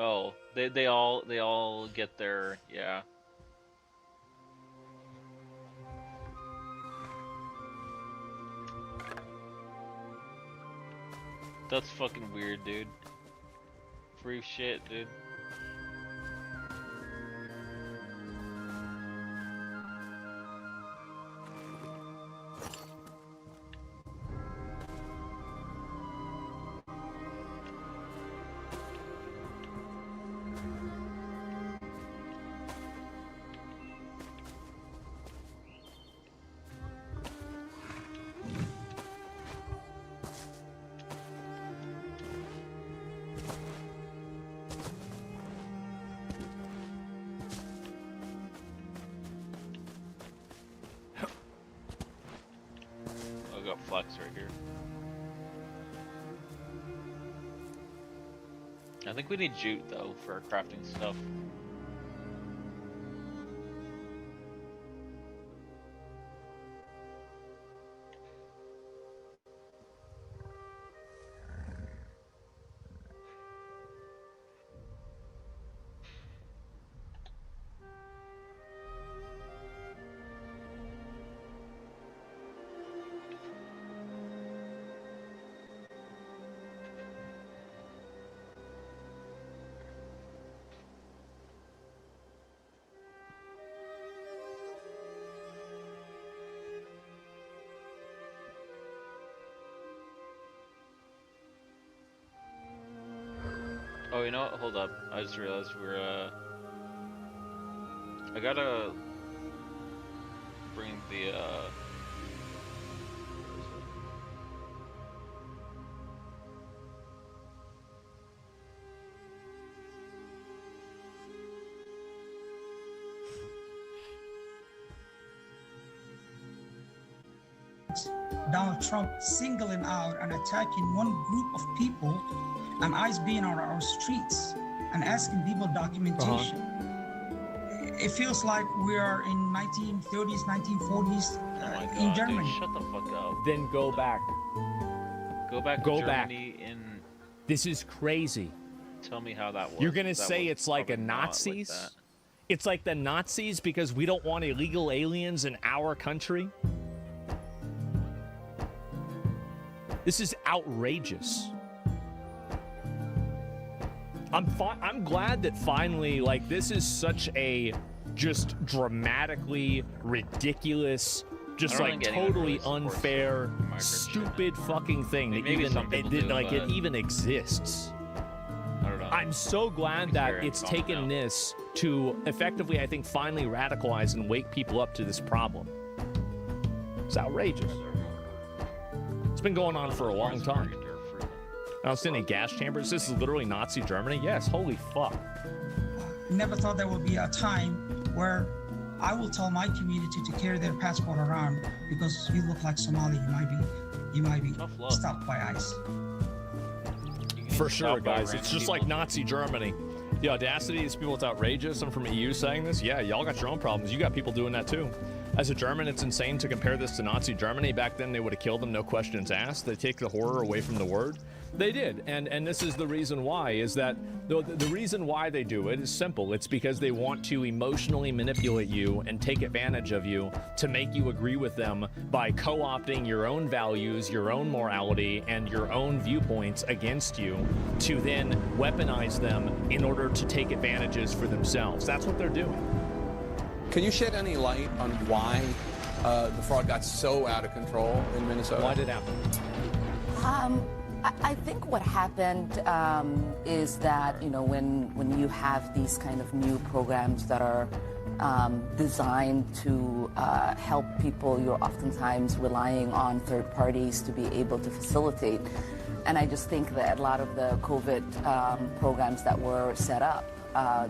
Oh, they all get their, yeah. That's fucking weird, dude. Free shit, dude. I got flex right here. I think we need jute though for crafting stuff. Oh, you know what? Hold up. I just realized we're, I gotta bring the, Donald Trump singling out and attacking one group of people and ICE being on our streets and asking people documentation. It feels like we are in 1930s, 1940s in Germany. Dude, shut the fuck up. Then go back. Go back to Germany in... This is crazy. Tell me how that was. You're gonna say it's like a Nazis? Like it's like the Nazis because we don't want illegal aliens in our country? This is outrageous. I'm glad that finally, like, this is such a just dramatically ridiculous, just like totally unfair, stupid fucking thing that it even exists. I don't know. I'm so glad that it's taken this to effectively, I think, finally radicalize and wake people up to this problem. It's outrageous. It's been going on for a long time. Outstanding gas chambers. This is literally Nazi Germany. Yes, holy fuck. Never thought there would be a time where I will tell my community to carry their passport around because you look like Somali. You might be stopped by ICE. For sure, guys. It's just like Nazi Germany. The audacity of these people, it's outrageous. I'm from EU saying this. Yeah, y'all got your own problems. You got people doing that too. As a German, it's insane to compare this to Nazi Germany. Back then, they would have killed them, no questions asked. They take the horror away from the word. They did, and this is the reason why, is that the reason why they do it is simple. It's because they want to emotionally manipulate you and take advantage of you to make you agree with them by co-opting your own values, your own morality, and your own viewpoints against you to then weaponize them in order to take advantages for themselves. That's what they're doing. Can you shed any light on why the fraud got so out of control in Minnesota? Why did it happen? I think what happened is that, you know, when you have these kind of new programs that are designed to help people, you're oftentimes relying on third parties to be able to facilitate. And I just think that a lot of the COVID programs that were set up,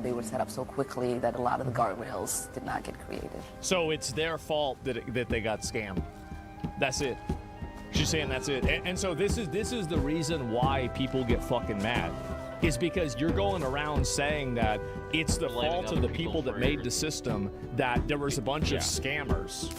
they were set up so quickly that a lot of the guardrails did not get created. So it's their fault that they got scammed. That's it. She's saying that's it. And so this is the reason why people get fucking mad. Is because you're going around saying that it's the fault of the people that made the system, that there was a bunch of scammers.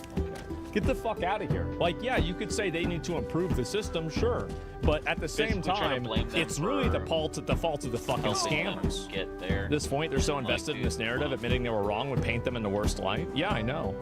Get the fuck out of here. Like, yeah, you could say they need to improve the system, sure. But at the same time, it's really the fault of the fucking scammers. Get there. At this point, they're so invested in this narrative, admitting they were wrong would paint them in the worst light. Yeah, I know.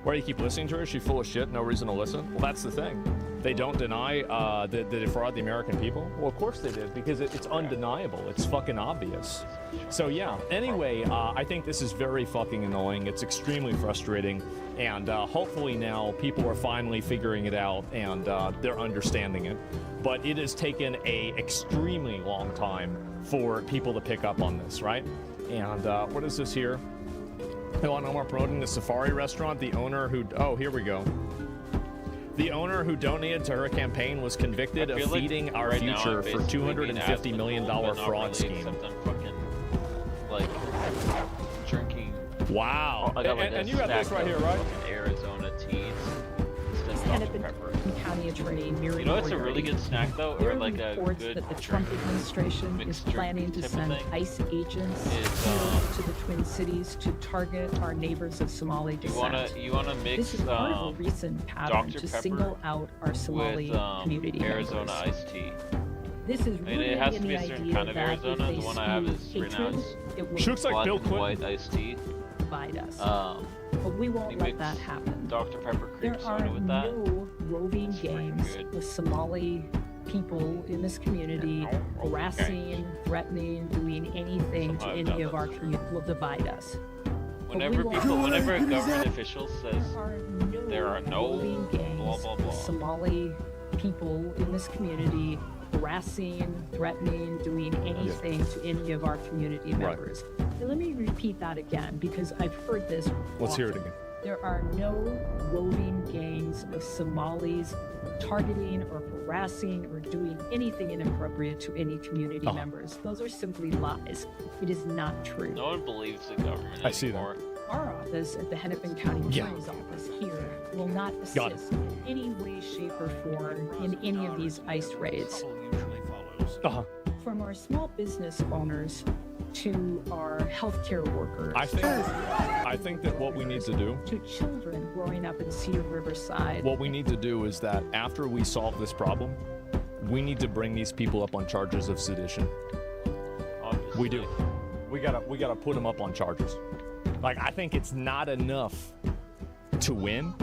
Why do you keep listening to her? Is she full of shit? No reason to listen? Well, that's the thing. They don't deny that they defraud the American people. Well, of course they did, because it's undeniable. It's fucking obvious. So yeah, anyway, I think this is very fucking annoying. It's extremely frustrating. And hopefully now people are finally figuring it out and they're understanding it. But it has taken a extremely long time for people to pick up on this, right? And what is this here? Oh, no more promoting the Safari restaurant. The owner who, oh, here we go. The owner who donated to her campaign was convicted of feeding our future for $250 million fraud scheme. Like drinking. Wow. I got like and you got this right here, right? Arizona teas. Hennepin County Attorney Miri. You know what's a really good snack though, or like a reports good that the Trump administration is planning to send ICE agents to the Twin Cities to target our neighbors of Somali descent. You wanna mix this is part of a recent pattern to single out our Somali community Arizona members. iced tea. This is And it has to be a certain kind of Arizona. The one I have is right now She looks like Bill Clinton. White iced tea. Divide us. But we won't let that happen. Dr. Pepper cream There soda are with that. no roving gangs with Somali people in this community harassing, threatening, doing anything to any of our community will divide us. Whenever a government official says there are no roving gangs blah blah blah with Somali people in this community harassing, threatening, doing anything to any of our community members. Now, let me repeat that again because I've heard this. Let's hear it again. There are no roving gangs of Somalis targeting or harassing or doing anything inappropriate to any community members. Those are simply lies. It is not true. No one believes the government anymore. I see that. Our office at the Hennepin County Attorney's Office here will not assist in any way, shape, or form in any of these ICE raids. From our small business owners to our healthcare workers. I think that what we need to do, to children growing up in Cedar Riverside. What we need to do is that after we solve this problem, we need to bring these people up on charges of sedition. Obviously. We do. We gotta put them up on charges. Like, I think it's not enough to win.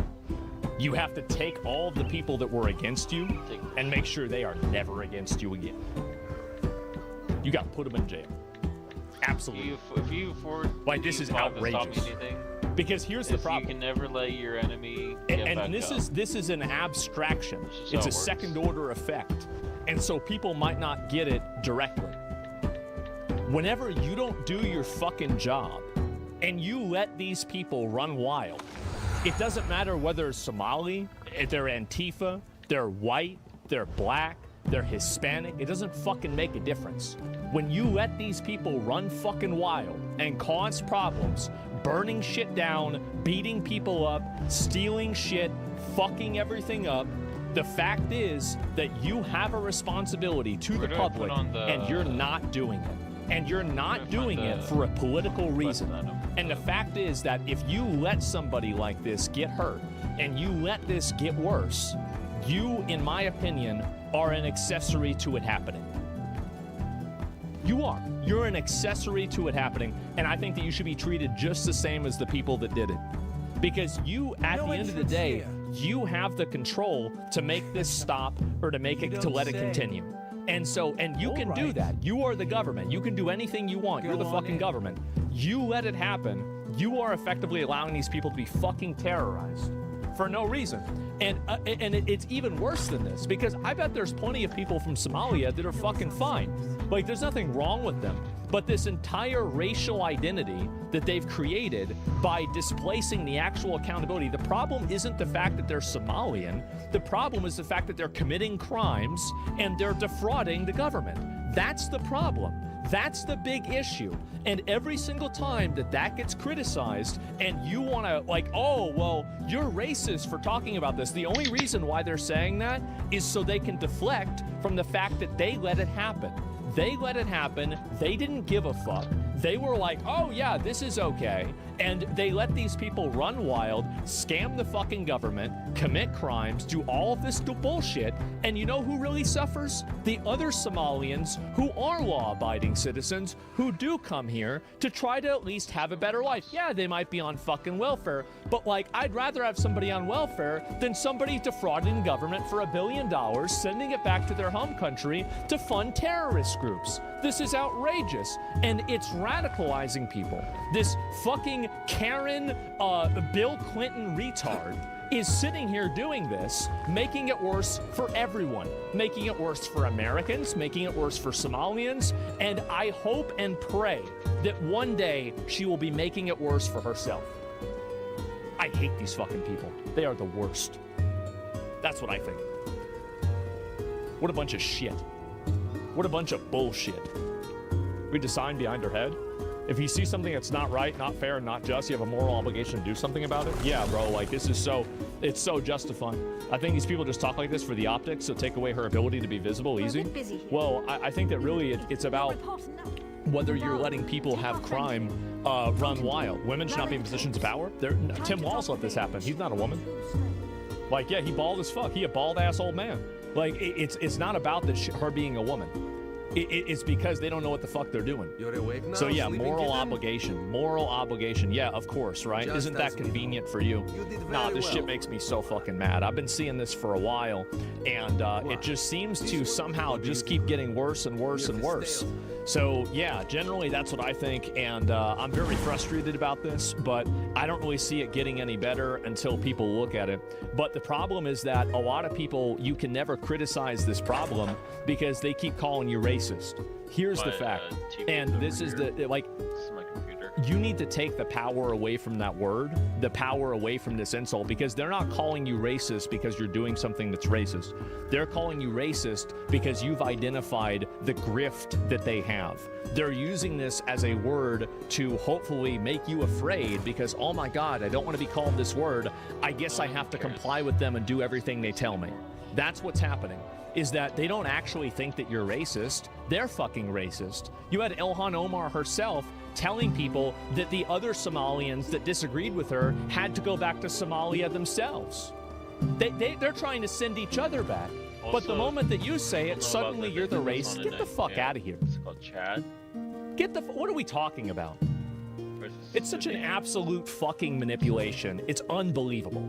You have to take all of the people that were against you and make sure they are never against you again. You got to put them in jail. Absolutely. Like, this is outrageous. Because here's the problem. You can never let your enemy get back this up. is an abstraction. It's a second order effect. And so people might not get it directly. Whenever you don't do your fucking job and you let these people run wild, it doesn't matter whether it's Somali, if they're Antifa, they're white, they're black, they're Hispanic, it doesn't fucking make a difference. When you let these people run fucking wild and cause problems, burning shit down, beating people up, stealing shit, fucking everything up, the fact is that you have a responsibility to the public and you're not doing it. And you're not doing it for a political reason. And the fact is that if you let somebody like this get hurt and you let this get worse, you, in my opinion, are an accessory to it happening. You are. You're an accessory to it happening, and I think that you should be treated just the same as the people that did it. Because you, at the end of the day, you have the control to make this stop or to make it, to let it continue. And so, and you can do that. You are the government. You can do anything you want. You're the fucking government. You let it happen. You are effectively allowing these people to be fucking terrorized for no reason. And it's even worse than this, because I bet there's plenty of people from Somalia that are fucking fine. Like, there's nothing wrong with them. But this entire racial identity that they've created by displacing the actual accountability, the problem isn't the fact that they're Somalian. The problem is the fact that they're committing crimes and they're defrauding the government. That's the problem. That's the big issue. And every single time that that gets criticized and you want to, like, oh, well, you're racist for talking about this. The only reason why they're saying that is so they can deflect from the fact that they let it happen. They let it happen. They didn't give a fuck. They were like, oh yeah, this is okay. And they let these people run wild, scam the fucking government, commit crimes, do all of this bullshit, and you know who really suffers? The other Somalians who are law-abiding citizens who do come here to try to at least have a better life. Yeah, they might be on fucking welfare, but like, I'd rather have somebody on welfare than somebody defrauding government for $1 billion, sending it back to their home country to fund terrorist groups. This is outrageous, and it's radicalizing people. This fucking Karen, Bill Clinton retard is sitting here doing this, making it worse for everyone, making it worse for Americans, making it worse for Somalians, and I hope and pray that one day she will be making it worse for herself. I hate these fucking people. They are the worst. That's what I think. What a bunch of shit. What a bunch of bullshit. Read the sign behind her head. If you see something that's not right, not fair, and not just, you have a moral obligation to do something about it. Yeah, bro, like this is it's so justifying. I think these people just talk like this for the optics, so take away her ability to be visible easy. Well, I think that really it's about whether you're letting people have crime run wild. Women should not be in positions of power. Tim Walz let this happen. He's not a woman. Like, yeah, he bald as fuck. He a bald-ass old man. Like, it's not about her being a woman. It's because they don't know what the fuck they're doing. You're awake now, so yeah, moral kitten? obligation. Yeah, of course, right? Just Isn't that convenient for you? Nah, this shit makes me so fucking mad. I've been seeing this for a while, and it just seems to somehow just keep getting worse and worse and worse. So yeah, generally that's what I think, and I'm very frustrated about this, but I don't really see it getting any better until people look at it. But the problem is that a lot of people, you can never criticize this problem because they keep calling you racist. Here's the fact, and this is like, you need to take the power away from that word, the power away from this insult, because they're not calling you racist because you're doing something that's racist. They're calling you racist because you've identified the grift that they have. They're using this as a word to hopefully make you afraid because, oh my God, I don't want to be called this word. I guess I have to comply with them and do everything they tell me. That's what's happening. Is that they don't actually think that you're racist. They're fucking racist. You had Ilhan Omar herself telling people that the other Somalians that disagreed with her had to go back to Somalia themselves. They're trying to send each other back. Also, but the moment that you say it, suddenly you're the race. Get the fuck out of here. It's called Chad. What are we talking about? It's such an absolute fucking manipulation. It's unbelievable.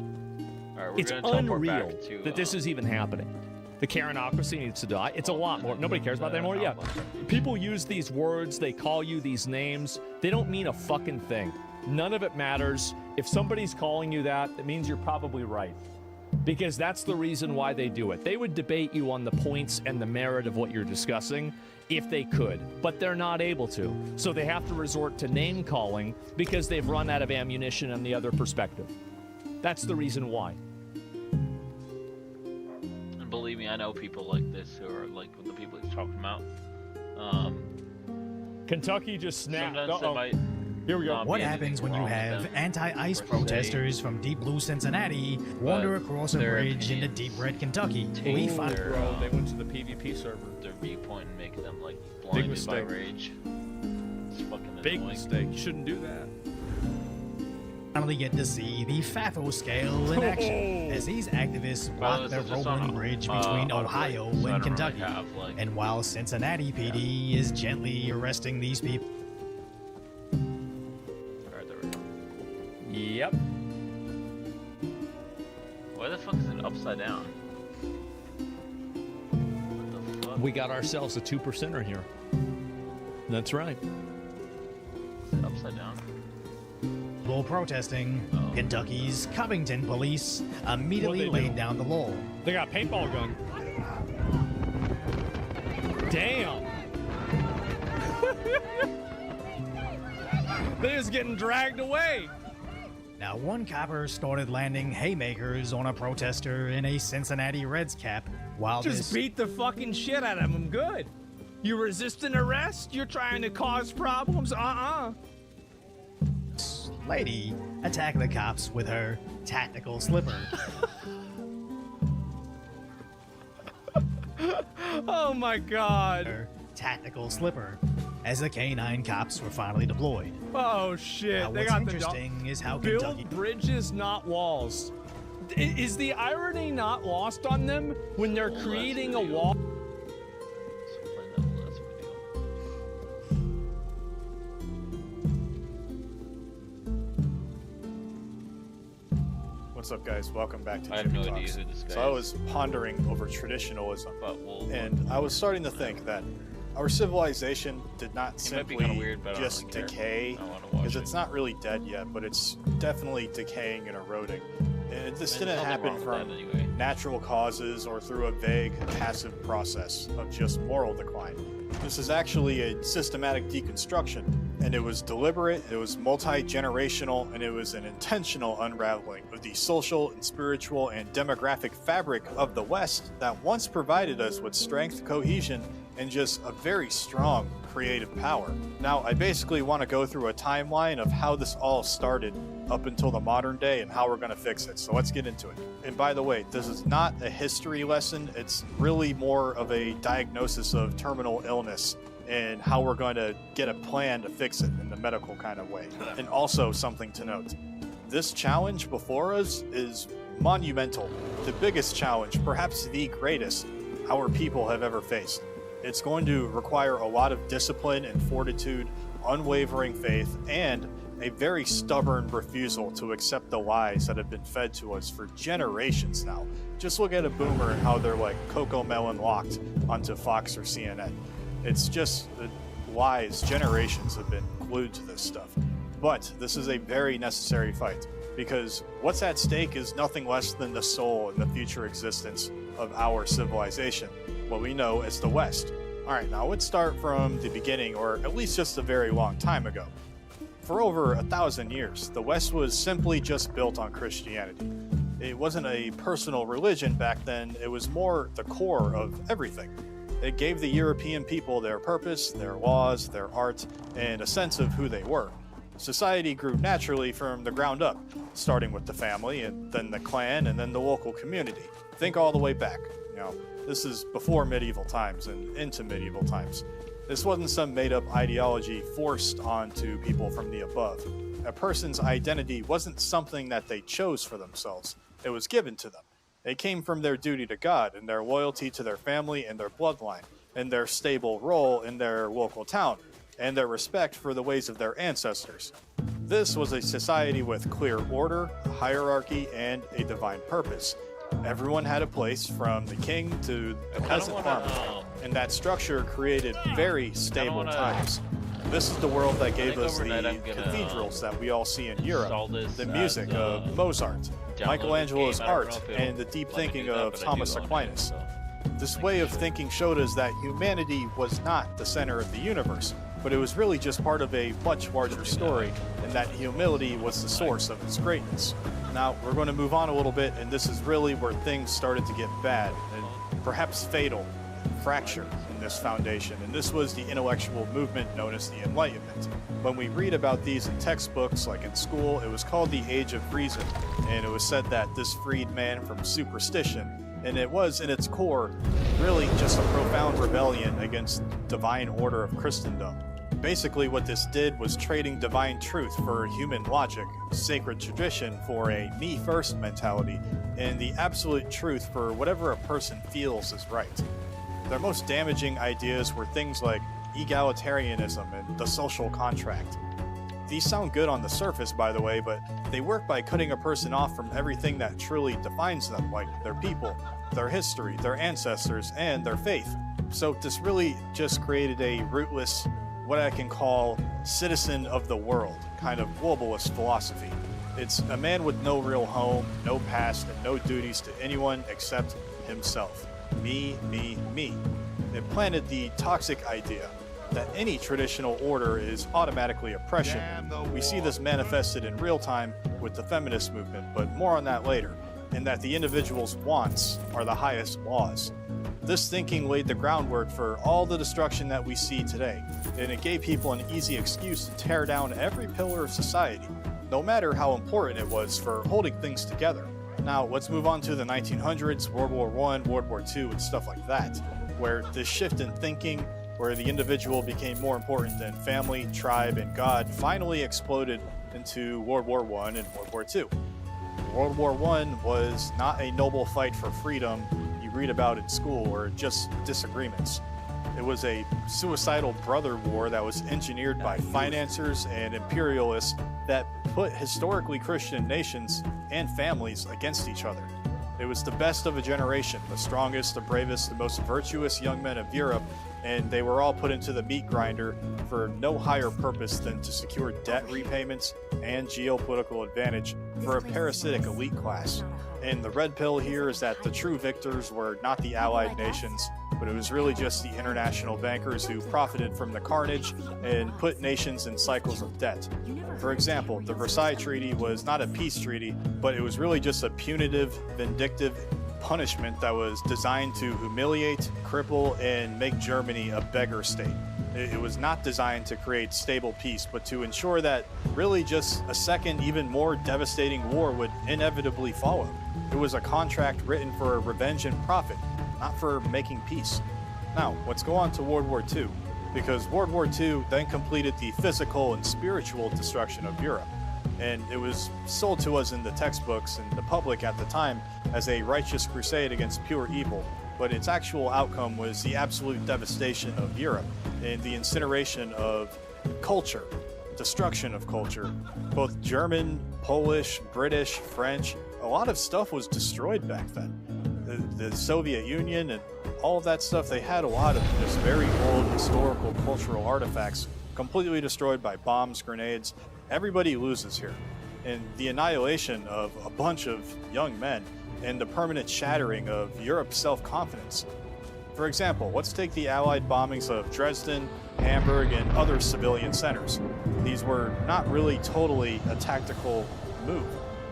Right, it's unreal that this is even happening. The Karenocracy needs to die. It's a lot more. Nobody cares about that anymore. Yeah. People use these words. They call you these names. They don't mean a fucking thing. None of it matters. If somebody's calling you that, it means you're probably right. Because that's the reason why they do it. They would debate you on the points and the merit of what you're discussing if they could, but they're not able to. So they have to resort to name calling because they've run out of ammunition on the other perspective. That's the reason why. Believe me, I know people like this who are like the people he's talking about. Kentucky just snapped. Here we go. What happens when you have anti-ICE protesters from deep blue Cincinnati wander across a bridge into deep red Kentucky? We find they went to the PvP server. Their viewpoint and making them like blinded by rage. It's fucking big annoying. Mistake. You shouldn't do that. Finally get to see the FAFO scale in action as these activists block the rolling bridge between Ohio and Kentucky. Really and while Cincinnati PD is gently arresting these people. Alright, there we go. Yep. Why the fuck is it upside down? What the fuck? We got ourselves a 2%er here. That's right. Is it upside down? While protesting, Kentucky's Covington police immediately laid down the law. They got a paintball gun. Damn. They're just getting dragged away. Now, one copper started landing haymakers on a protester in a Cincinnati Reds cap while just beat the fucking shit out of him. Good. You resisting arrest? You're trying to cause problems? Lady attacked the cops with her tactical slipper. Oh my God. Her tactical slipper as the K-9 cops were finally deployed. Oh shit. Now, they what's got interesting is how build Kentucky bridges, not walls. Is the irony not lost on them when they're creating a wall? What's up, guys? Welcome back to I have Jimmy no idea Talks. who this guy So I is. was pondering over traditionalism, But we'll and I was starting to think that our civilization did not He might be simply kinda weird, but I don't just really care. decay, I wanna watch because it. it's not really dead yet, but it's definitely decaying and eroding. And this didn't nothing happen wrong with from that anyway. natural causes or through a vague, passive process of just moral decline. This is actually a systematic deconstruction, and it was deliberate, it was multi-generational, and it was an intentional unraveling of the social and spiritual and demographic fabric of the West that once provided us with strength, cohesion, and just a very strong creative power. Now, I basically want to go through a timeline of how this all started up until the modern day and how we're going to fix it. So let's get into it. And by the way, this is not a history lesson. It's really more of a diagnosis of terminal illness and how we're going to get a plan to fix it in the medical kind of way. And also something to note. This challenge before us is monumental. The biggest challenge, perhaps the greatest, our people have ever faced. It's going to require a lot of discipline and fortitude, unwavering faith, and a very stubborn refusal to accept the lies that have been fed to us for generations now. Just look at a boomer and how they're like Coco Melon locked onto Fox or CNN. It's just the lies. Generations have been glued to this stuff. But this is a very necessary fight, because what's at stake is nothing less than the soul and the future existence of our civilization, what we know as the West. All right, now let's start from the beginning, or at least just a very long time ago. For over 1,000 years, the West was simply just built on Christianity. It wasn't a personal religion back then, it was more the core of everything. It gave the European people their purpose, their laws, their art, and a sense of who they were. Society grew naturally from the ground up, starting with the family, and then the clan, and then the local community. Think all the way back. You know, this is before medieval times and into medieval times. This wasn't some made-up ideology forced onto people from the above. A person's identity wasn't something that they chose for themselves. It was given to them. It came from their duty to God and their loyalty to their family and their bloodline, and their stable role in their local town, and their respect for the ways of their ancestors. This was a society with clear order, a hierarchy, and a divine purpose. Everyone had a place, from the king to the peasant farmer, and that structure created very stable times. This is the world that gave us the cathedrals that we all see in Europe, the music of Mozart, Michelangelo's art, and the deep thinking of Thomas Aquinas. This way of thinking showed us that humanity was not the center of the universe, but it was really just part of a much larger story, and that humility was the source of its greatness. Now, we're going to move on a little bit, and this is really where things started to get bad, and perhaps fatal, fracture in this foundation, and this was the intellectual movement known as the Enlightenment. When we read about these in textbooks, like in school, it was called the Age of Reason, and it was said that this freed man from superstition, and it was, in its core, really just a profound rebellion against the divine order of Christendom. Basically, what this did was trading divine truth for human logic, sacred tradition for a me-first mentality, and the absolute truth for whatever a person feels is right. Their most damaging ideas were things like egalitarianism and the social contract. These sound good on the surface, by the way, but they work by cutting a person off from everything that truly defines them, like their people, their history, their ancestors, and their faith. So this really just created a rootless, what I can call citizen of the world kind of globalist philosophy. It's a man with no real home, no past, and no duties to anyone except himself. Me, me, me. It planted the toxic idea that any traditional order is automatically oppression. We see this manifested in real time with the feminist movement, but more on that later, and that the individual's wants are the highest laws. This thinking laid the groundwork for all the destruction that we see today, and it gave people an easy excuse to tear down every pillar of society, no matter how important it was for holding things together. Now, let's move on to the 1900s, World War I, World War II, and stuff like that, where this shift in thinking, where the individual became more important than family, tribe, and God, finally exploded into World War I and World War II. World War I was not a noble fight for freedom you read about in school or just disagreements. It was a suicidal brother war that was engineered by financiers and imperialists that put historically Christian nations and families against each other. It was the best of a generation, the strongest, the bravest, the most virtuous young men of Europe, and they were all put into the meat grinder for no higher purpose than to secure debt repayments and geopolitical advantage for a parasitic elite class. And the red pill here is that the true victors were not the allied nations, but it was really just the international bankers who profited from the carnage and put nations in cycles of debt. For example, the Versailles Treaty was not a peace treaty, but it was really just a punitive, vindictive punishment that was designed to humiliate, cripple, and make Germany a beggar state. It was not designed to create stable peace, but to ensure that really just a second, even more devastating war would inevitably follow. It was a contract written for revenge and profit, not for making peace. Now, let's go on to World War II, because World War II then completed the physical and spiritual destruction of Europe. And it was sold to us in the textbooks and the public at the time as a righteous crusade against pure evil, but its actual outcome was the absolute devastation of Europe and the incineration of culture, destruction of culture. Both German, Polish, British, French, a lot of stuff was destroyed back then. The Soviet Union and all of that stuff, they had a lot of just very old historical cultural artifacts completely destroyed by bombs, grenades. Everybody loses here. And the annihilation of a bunch of young men and the permanent shattering of Europe's self-confidence. For example, let's take the Allied bombings of Dresden, Hamburg, and other civilian centers. These were not really totally a tactical move.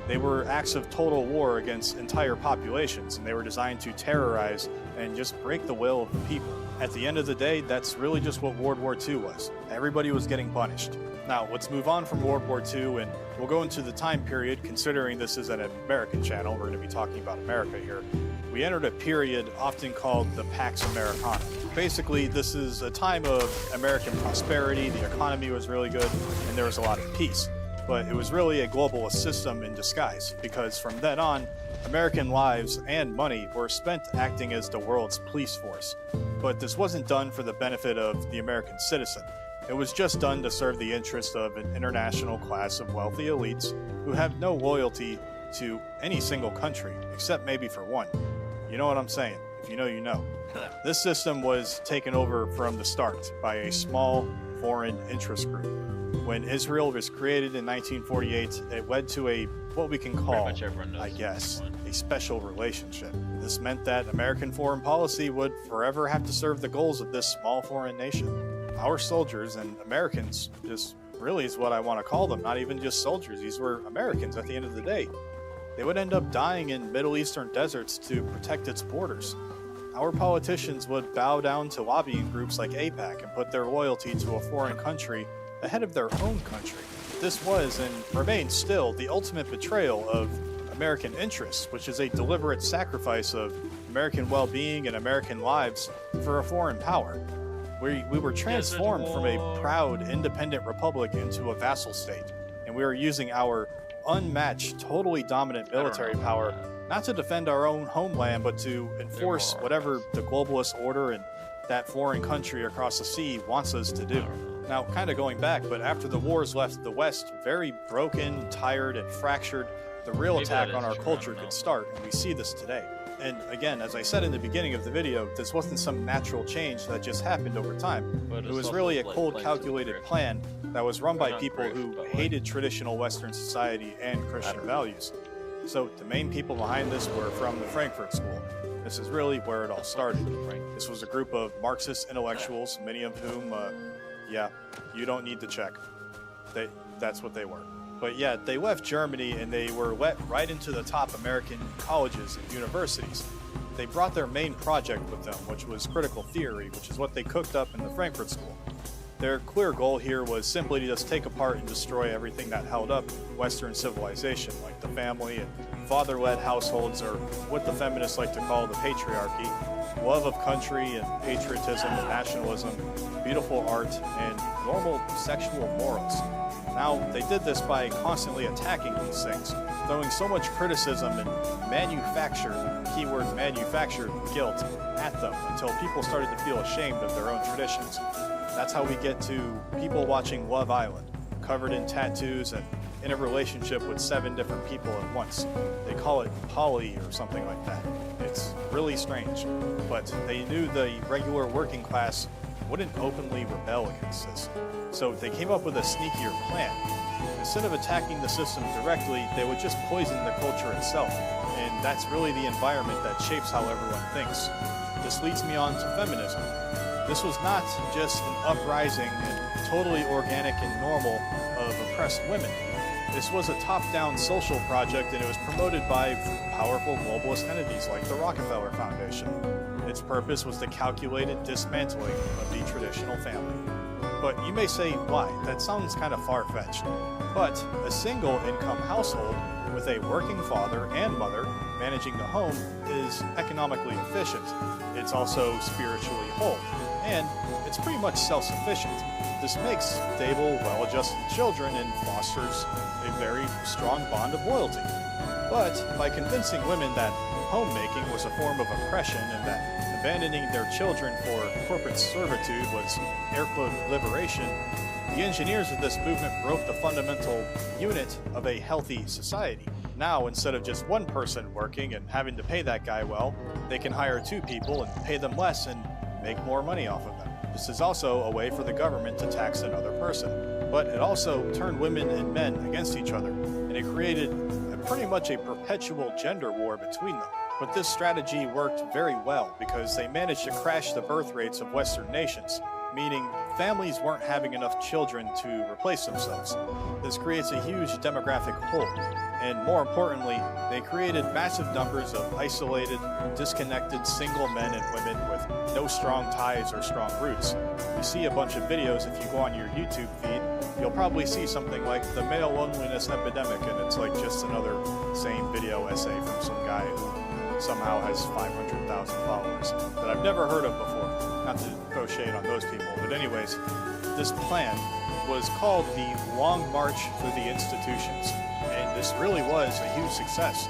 They were acts of total war against entire populations, and they were designed to terrorize and just break the will of the people. At the end of the day, that's really just what World War II was. Everybody was getting punished. Now, let's move on from World War II, and we'll go into the time period, considering this is an American channel. We're going to be talking about America here. We entered a period often called the Pax Americana. Basically, this is a time of American prosperity, the economy was really good, and there was a lot of peace. But it was really a globalist system in disguise, because from then on, American lives and money were spent acting as the world's police force. But this wasn't done for the benefit of the American citizen. It was just done to serve the interest of an international class of wealthy elites who have no loyalty to any single country, except maybe for one. You know what I'm saying? If you know, you know. This system was taken over from the start by a small foreign interest group. When Israel was created in 1948, it led to a, what we can call, I guess, a special relationship. This meant that American foreign policy would forever have to serve the goals of this small foreign nation. Our soldiers and Americans, just really is what I want to call them, not even just soldiers, these were Americans at the end of the day. They would end up dying in Middle Eastern deserts to protect its borders. Our politicians would bow down to lobbying groups like AIPAC and put their loyalty to a foreign country ahead of their own country. This was and remains still the ultimate betrayal of American interests, which is a deliberate sacrifice of American well-being and American lives for a foreign power. We were transformed from a proud, independent republic into a vassal state, and we are using our unmatched, totally dominant military power not to defend our own homeland, but to enforce whatever the globalist order and that foreign country across the sea wants us to do. Now, kind of going back, but after the wars left the West very broken, tired, and fractured, the real attack on our culture could start, and we see this today. And again, as I said in the beginning of the video, this wasn't some natural change that just happened over time. It was really a cold, calculated plan that was run by people who hated traditional Western society and Christian values. So the main people behind this were from the Frankfurt School. This is really where it all started. This was a group of Marxist intellectuals, many of whom, yeah, you don't need to check. That's what they were. But yeah, they left Germany and they were let right into the top American colleges and universities. They brought their main project with them, which was critical theory, which is what they cooked up in the Frankfurt School. Their clear goal here was simply to just take apart and destroy everything that held up Western civilization, like the family and father-led households, or what the feminists like to call the patriarchy, love of country and patriotism and nationalism, beautiful art, and normal sexual morals. Now, they did this by constantly attacking these things, throwing so much criticism and manufactured, keyword manufactured, guilt at them until people started to feel ashamed of their own traditions. That's how we get to people watching Love Island, covered in tattoos and in a relationship with 7 different people at once. They call it poly or something like that. It's really strange, but they knew the regular working class wouldn't openly rebel against this. So they came up with a sneakier plan. Instead of attacking the system directly, they would just poison the culture itself. And that's really the environment that shapes how everyone thinks. This leads me on to feminism. This was not just an uprising and totally organic and normal of oppressed women. This was a top-down social project, and it was promoted by powerful globalist entities like the Rockefeller Foundation. Its purpose was the calculated dismantling of the traditional family. But you may say, why? That sounds kind of far-fetched. But a single-income household with a working father and mother managing the home is economically efficient. It's also spiritually whole, and it's pretty much self-sufficient. This makes stable, well-adjusted children and fosters a very strong bond of loyalty. But by convincing women that homemaking was a form of oppression and that abandoning their children for corporate servitude was air quote liberation, the engineers of this movement broke the fundamental unit of a healthy society. Now, instead of just one person working and having to pay that guy well, they can hire 2 people and pay them less and make more money off of them. This is also a way for the government to tax another person. But it also turned women and men against each other, and it created pretty much a perpetual gender war between them. But this strategy worked very well because they managed to crash the birth rates of Western nations, meaning families weren't having enough children to replace themselves. This creates a huge demographic hole, and more importantly, they created massive numbers of isolated, disconnected single men and women with no strong ties or strong roots. You see a bunch of videos if you go on your YouTube feed, you'll probably see something like the male loneliness epidemic, and it's like just another same video essay from some guy who somehow has 500,000 followers that I've never heard of before. Not to throw shade on those people, but anyways, this plan was called the Long March Through the Institutions, and this really was a huge success.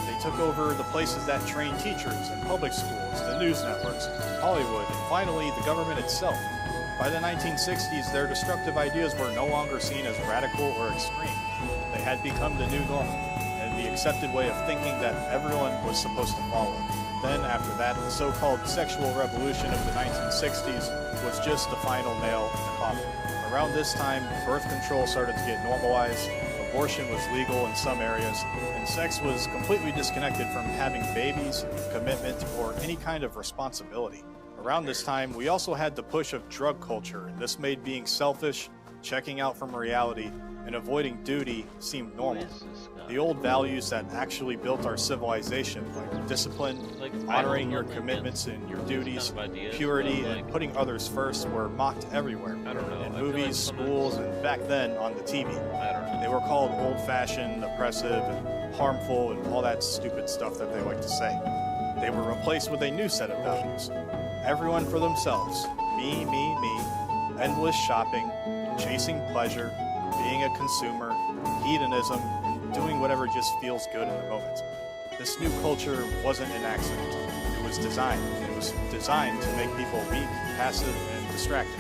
They took over the places that train teachers and public schools, the news networks, Hollywood, and finally the government itself. By the 1960s, their destructive ideas were no longer seen as radical or extreme. They had become the new normal, and the accepted way of thinking that everyone was supposed to follow. Then, after that, the so-called sexual revolution of the 1960s was just the final nail in the coffin. Around this time, birth control started to get normalized, abortion was legal in some areas, and sex was completely disconnected from having babies, commitment, or any kind of responsibility. Around this time, we also had the push of drug culture, and this made being selfish, checking out from reality, and avoiding duty seem normal. The old values that actually built our civilization, like discipline, honoring your commitments and your duties, purity, and putting others first, were mocked everywhere. In movies, schools, and back then on the TV. They were called old-fashioned, oppressive, and harmful, and all that stupid stuff that they like to say. They were replaced with a new set of values. Everyone for themselves. Me, me, me. Endless shopping, chasing pleasure, being a consumer, hedonism, doing whatever just feels good in the moment. This new culture wasn't an accident. It was designed. It was designed to make people weak, passive, and distracted.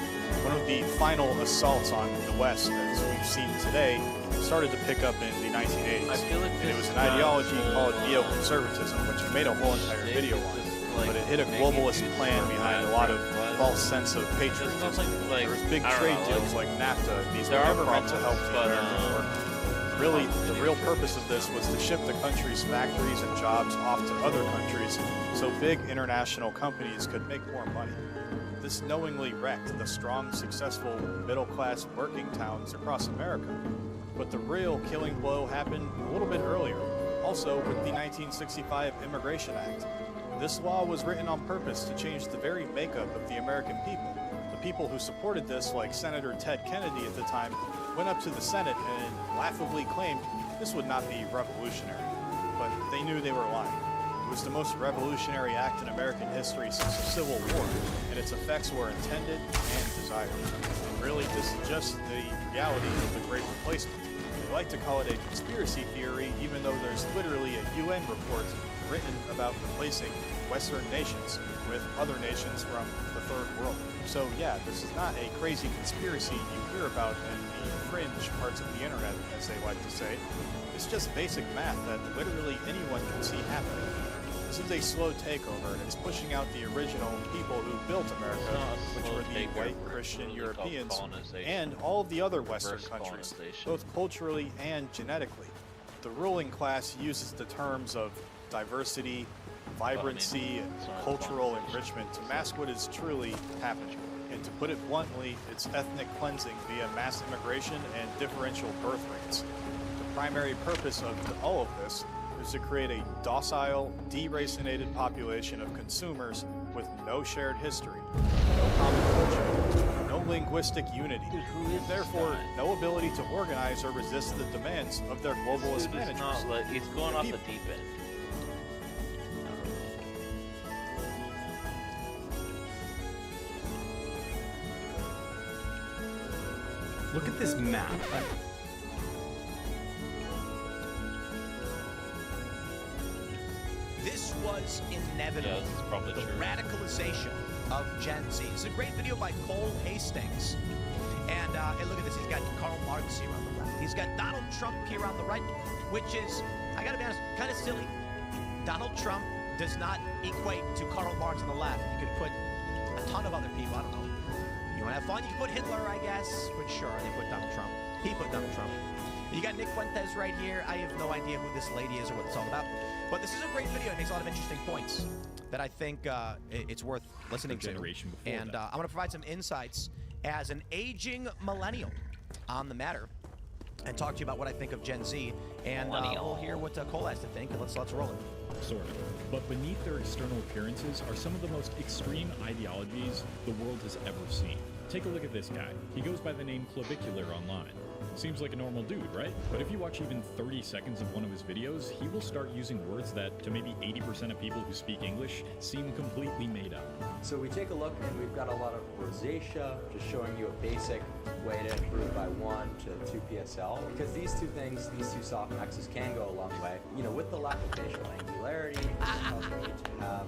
One of the final assaults on the West, as we've seen today, started to pick up in the 1980s. And it was an ideology called neoconservatism, which I made a whole entire video on. But it hit a globalist plan behind a lot of false sense of patriotism. There was big trade deals like NAFTA. These were never meant to help the American worker. Really, the real purpose of this was to ship the country's factories and jobs off to other countries so big international companies could make more money. This knowingly wrecked the strong, successful, middle-class working towns across America. But the real killing blow happened a little bit earlier, also with the 1965 Immigration Act. This law was written on purpose to change the very makeup of the American people. The people who supported this, like Senator Ted Kennedy at the time, went up to the Senate and laughably claimed this would not be revolutionary. but they knew they were lying. It was the most revolutionary act in American history since the Civil War, and its effects were intended and desired. And really, this is just the reality of the Great Replacement. They like to call it a conspiracy theory, even though there's literally a UN report written about replacing Western nations with other nations from the Third World. So yeah, this is not a crazy conspiracy you hear about in the fringe parts of the internet, as they like to say. It's just basic math that literally anyone can see happening. This is a slow takeover, and it's pushing out the original people who built America, which were the white Christian Europeans, and all of the other Western countries, both culturally and genetically. The ruling class uses the terms of diversity, vibrancy, and cultural enrichment to mask what is truly happening. And to put it bluntly, it's ethnic cleansing via mass immigration and differential birth rates. The primary purpose of all of this is to create a docile, deracinated population of consumers with no shared history, no common culture, no linguistic unity, and therefore no ability to organize or resist the demands of their globalist managers. He's going off the deep end. Look at this map. This was inevitable. Yeah, this is probably the true. radicalization of Gen Z. It's a great video by Cole Hastings. And hey, look at this. He's got Karl Marx here on the left. He's got Donald Trump here on the right, which is, I gotta be honest, kind of silly. Donald Trump does not equate to Karl Marx on the left. You could put a ton of other people. I don't know. You want to have fun? You can put Hitler, I guess. But sure, they put Donald Trump. He put Donald Trump. You got Nick Fuentes right here. I have no idea who this lady is or what it's all about. But this is a great video. It makes a lot of interesting points that I think it's worth listening to. And I'm going to provide some insights as an aging millennial on the matter and talk to you about what I think of Gen Z. And we'll hear what Cole has to think. And let's roll it. Sort of. But beneath their external appearances are some of the most extreme ideologies the world has ever seen. Take a look at this guy. He goes by the name Clavicular online. Seems like a normal dude, right? But if you watch even 30 seconds of one of his videos, he will start using words that, to maybe 80% of people who speak English, seem completely made up. So we take a look, and we've got a lot of rosacea, just showing you a basic way to improve by 1 to 2 PSL. Because these two things, these two softmaxes can go a long way. You know, with the lack of facial angularity, it causes me to have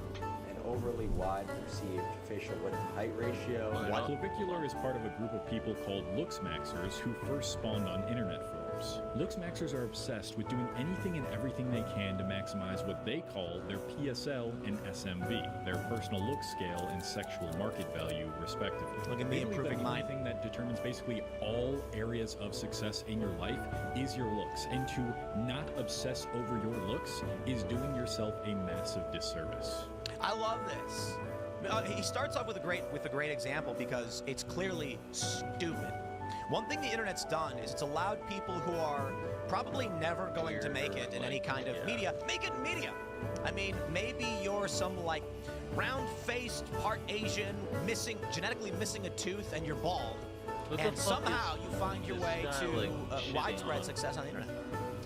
an overly wide perceived facial width to height ratio. Clavicular is part of a group of people called looksmaxers who first spawned on internet forums. Looksmaxers are obsessed with doing anything and everything they can to maximize what they call their PSL and SMV, their personal look scale and sexual market value, respectively. Look at me improving mine. The only thing that determines basically all areas of success in your life is your looks, and to not obsess over your looks is doing yourself a massive disservice. I love this. He starts off with a great example because it's clearly stupid. One thing the internet's done is it's allowed people who are probably never going to make it in any kind of media, make it in media. I mean, maybe you're some like round-faced, part Asian, genetically missing a tooth, and you're bald. And somehow you find your way to widespread success on the internet.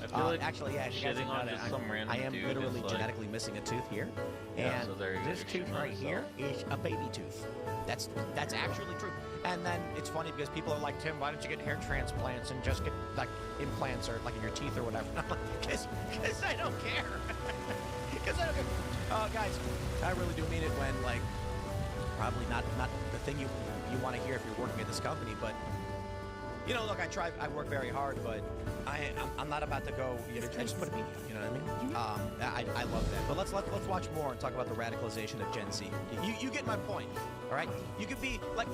I feel like actually, yeah, shitting on just some random I am dude literally is genetically missing a tooth here, Yeah, and so there you go, this you're tooth shitting on right here is a baby tooth. That's actually true. And then it's funny because people are like, Tim, why don't you get hair transplants and just get like implants or like in your teeth or whatever? Because I don't care. Because I don't care. Guys, I really do mean it when like probably not the thing you want to hear if you're working at this company, but. You know, look, I work very hard, but I'm not about to go, you know, I just put a media, you know what I mean? I love that. But let's watch more and talk about the radicalization of Gen Z. You get my point, all right? You could be, like,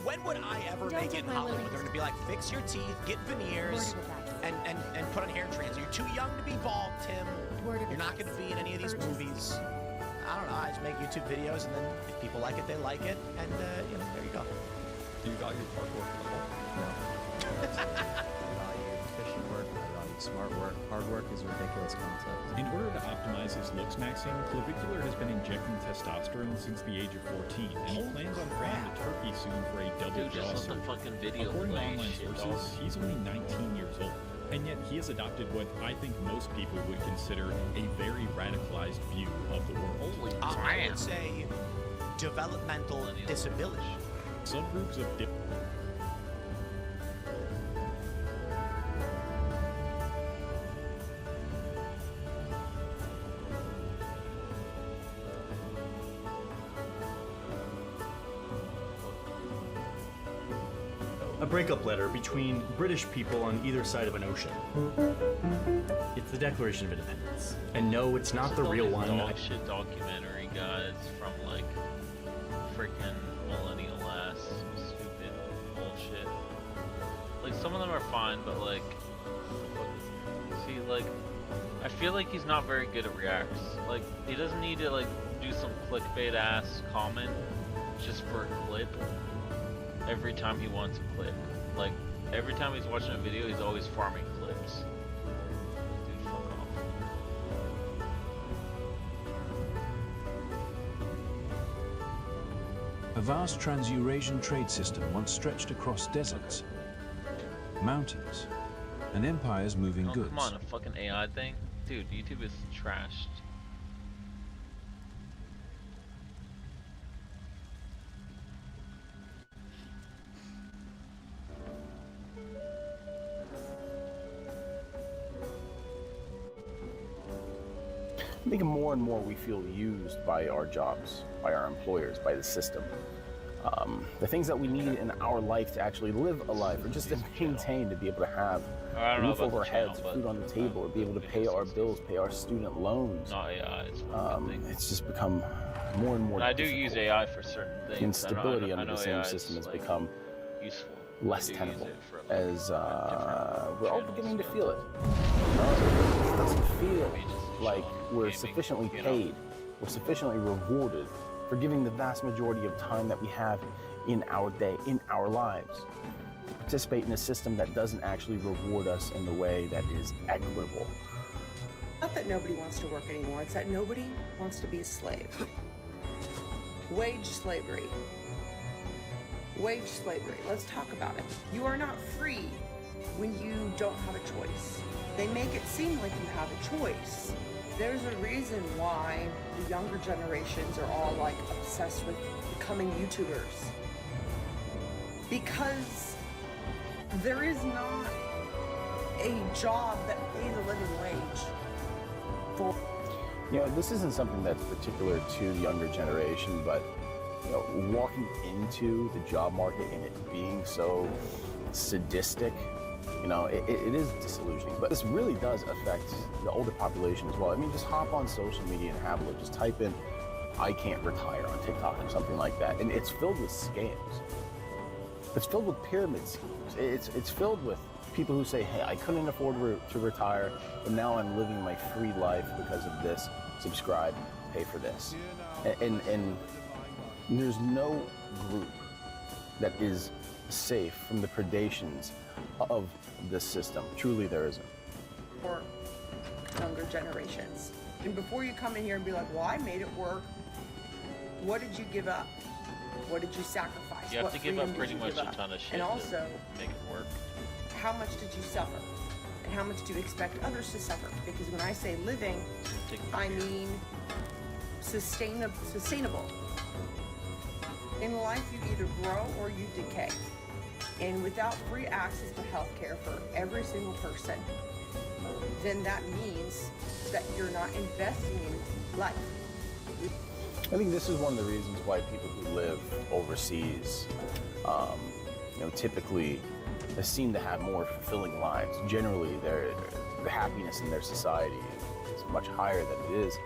when would I ever make it in Hollywood? They're going to be like, fix your teeth, get veneers, and put on hair trans. You're too young to be bald, Tim. You're not going to be in any of these movies. I don't know, I just make YouTube videos, and then if people like it, they like it, and, you know, there you go. Do you value parkour? No. I value efficient work, I value smart work. Hard work is a ridiculous concept. In order to optimize his looks maxing, Clavicular has been injecting testosterone since the age of 14, and he plans on flying to Turkey soon for a double jaw surgery. According to online sources, he's only 19 years old. And yet he has adopted what I think most people would consider a very radicalized view of the world. Holy I would say developmental disability. Subgroups of A breakup letter between British people on either side of an ocean. It's the Declaration of Independence. And no, it's not the real one. Dog shit documentary guys from like freaking millennial ass stupid bullshit. Like some of them are fine, but like, see, like, I feel like he's not very good at reacts. Like he doesn't need to like do some clickbait ass comment just for a clip. Every time he wants a clip. Like, every time he's watching a video, he's always farming clips. Dude, fuck off. A vast trans-Eurasian trade system once stretched across deserts, mountains, and empires moving goods. Come on, a fucking AI thing? Dude, YouTube is trashed. I think more and more we feel used by our jobs, by our employers, by the system. The things that we need in our life to actually live a life, or just to maintain, to be able to have a roof over our heads, food on the table, or be able to pay our bills, pay our student loans. Not AI, it's just become more and more I do difficult. use AI for certain things. Instability I know under the same AI system has like, become useful. less I do tenable, use it for, like, as we're all beginning to feel it. It doesn't feel like we're sufficiently paid, we're sufficiently rewarded for giving the vast majority of time that we have in our day, in our lives, to participate in a system that doesn't actually reward us in the way that is equitable. Not that nobody wants to work anymore, it's that nobody wants to be a slave. Wage slavery. Wage slavery, let's talk about it. You are not free when you don't have a choice. They make it seem like you have a choice. There's a reason why the younger generations are all like obsessed with becoming YouTubers. Because there is not a job that pays a living wage for. You know, this isn't something that's particular to the younger generation, but you know, walking into the job market and it being so sadistic, you know, it is disillusioning. But this really does affect the older population as well. I mean, just hop on social media and have a look. Just type in, "I can't retire" on TikTok or something like that. And it's filled with scams. It's filled with pyramid schemes. It's filled with people who say, "Hey, I couldn't afford to retire, but now I'm living my free life because of this. Subscribe, pay for this." And there's no group that is safe from the predations of this system. Truly, there isn't. For younger generations. And before you come in here and be like, "Well, I made it work," what did you give up? What did you sacrifice? You have What to give up freedom did pretty you much give a up? ton of shit And also, to make it work. how much did you suffer? And how much do you expect others to suffer? Because when I say living, I mean sustainable. In life, you either grow or you decay. And without free access to healthcare for every single person, then that means that you're not investing in life. I think this is one of the reasons why people who live overseas, you know, typically seem to have more fulfilling lives. Generally, the happiness in their society is much higher than it is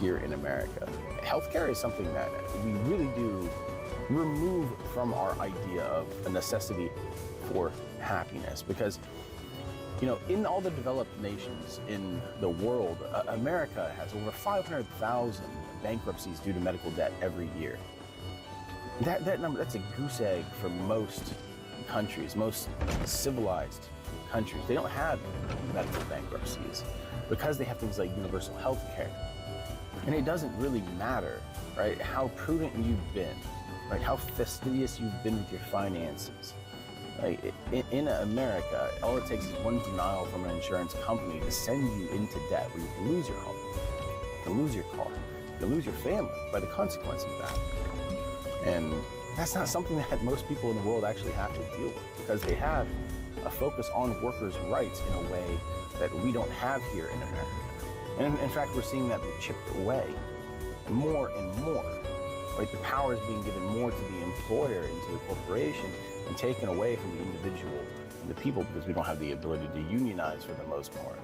here in America. Healthcare is something that we really do remove from our idea of a necessity for happiness, because you know, in all the developed nations in the world, America has over 500,000 bankruptcies due to medical debt every year. That number, that's a goose egg for most countries, most civilized countries. They don't have medical bankruptcies because they have things like universal health care. And it doesn't really matter, right, how prudent you've been, right, how fastidious you've been with your finances. Like, in America, all it takes is one denial from an insurance company to send you into debt where you can lose your home, you can lose your car, you can lose your family by the consequence of that. And that's not something that most people in the world actually have to deal with, because they have a focus on workers' rights in a way that we don't have here in America. And in fact, we're seeing that be chipped away more and more. Right? The power is being given more to the employer and to the corporation and taken away from the individual and the people, because we don't have the ability to unionize for the most part.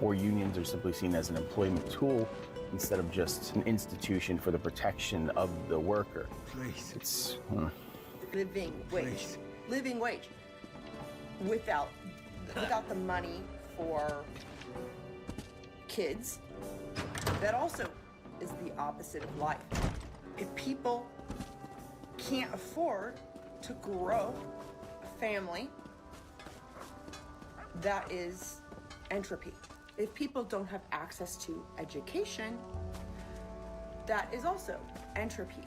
Or unions are simply seen as an employment tool instead of just an institution for the protection of the worker. Please. It's living wage. Living wage. Without the money for kids, that also is the opposite of life. If people can't afford to grow a family, that is entropy. If people don't have access to education, that is also entropy.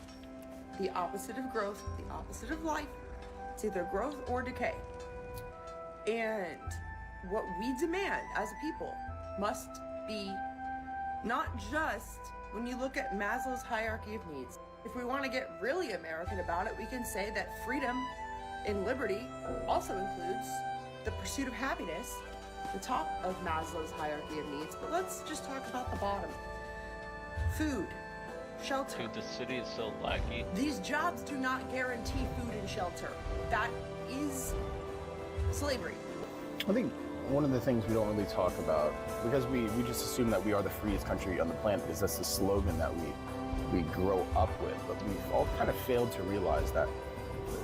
The opposite of growth, the opposite of life, it's either growth or decay. And what we demand as a people must be not just when you look at Maslow's hierarchy of needs. If we want to get really American about it, we can say that freedom and liberty also includes the pursuit of happiness, the top of Maslow's hierarchy of needs. But let's just talk about the bottom. Food, shelter. Dude, the city is so laggy. These jobs do not guarantee food and shelter. That is slavery. I think one of the things we don't really talk about, because we just assume that we are the freest country on the planet, because that's the slogan that we grow up with, but we've all kind of failed to realize that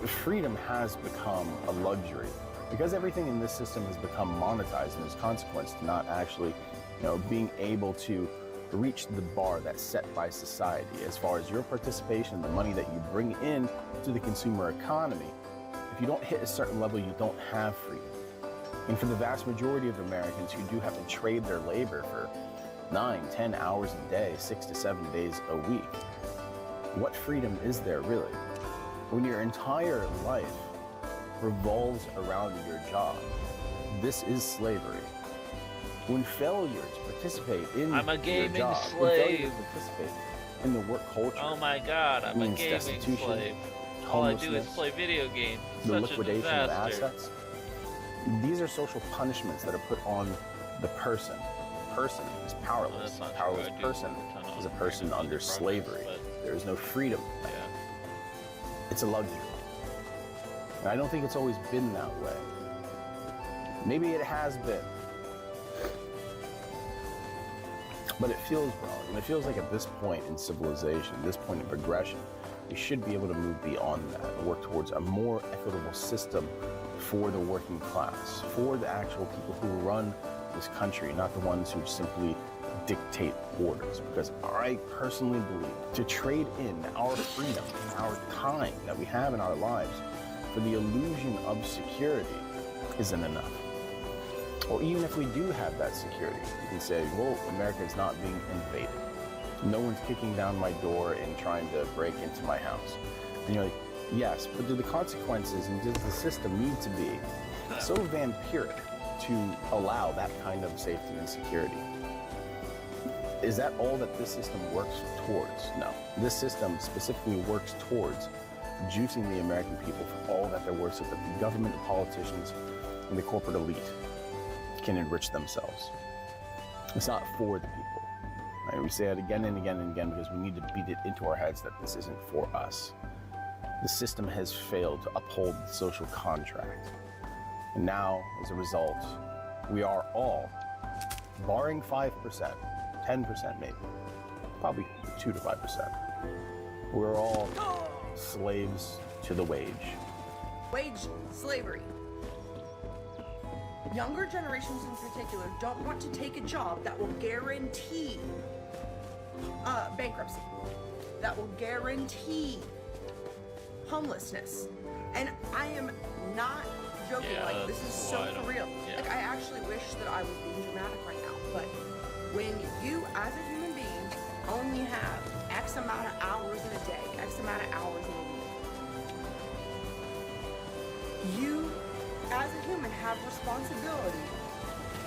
freedom has become a luxury. Because everything in this system has become monetized, and as a consequence to not actually, being able to reach the bar that's set by society as far as your participation, the money that you bring in to the consumer economy. If you don't hit a certain level, you don't have freedom. And for the vast majority of Americans who do have to trade their labor for 9-10 hours a day, 6 to 7 days a week, what freedom is there really? When your entire life revolves around your job, this is slavery. When failure to participate in I'm a gaming your job, slave. when failure to participate in the work culture, Oh my god, I'm a means gaming destitution, slave. All I do is homelessness, play video games. It's the such liquidation a of disaster. assets. These are social punishments that are put on the person. Person is powerless. A powerless person is a person under slavery. There is no freedom. It's a luxury. And I don't think it's always been that way. Maybe it has been. But it feels wrong. And it feels like at this point in civilization, this point in progression, we should be able to move beyond that and work towards a more equitable system for the working class, for the actual people who run this country, not the ones who simply dictate orders. Because I personally believe to trade in our freedom, our time that we have in our lives for the illusion of security isn't enough. Or even if we do have that security, you can say, well, America is not being invaded. No one's kicking down my door and trying to break into my house. And you're like, yes, but do the consequences and does the system need to be so vampiric to allow that kind of safety and security? Is that all that this system works towards? No. This system specifically works towards juicing the American people for all that they're worth so that the government, the politicians, and the corporate elite can enrich themselves. It's not for the people. Right? We say it again and again and again because we need to beat it into our heads that this isn't for us. The system has failed to uphold the social contract. And now, as a result, we are all, barring 5%, 10% maybe, probably 2 to 5%, we're all slaves to the wage. Wage slavery. Younger generations in particular don't want to take a job that will guarantee bankruptcy, that will guarantee homelessness. And I am not joking, like this is so for real. Like I actually wish that I was being dramatic right now, but when you as a human being only have X amount of hours in a day, X amount of hours in a week, you as a human, have responsibility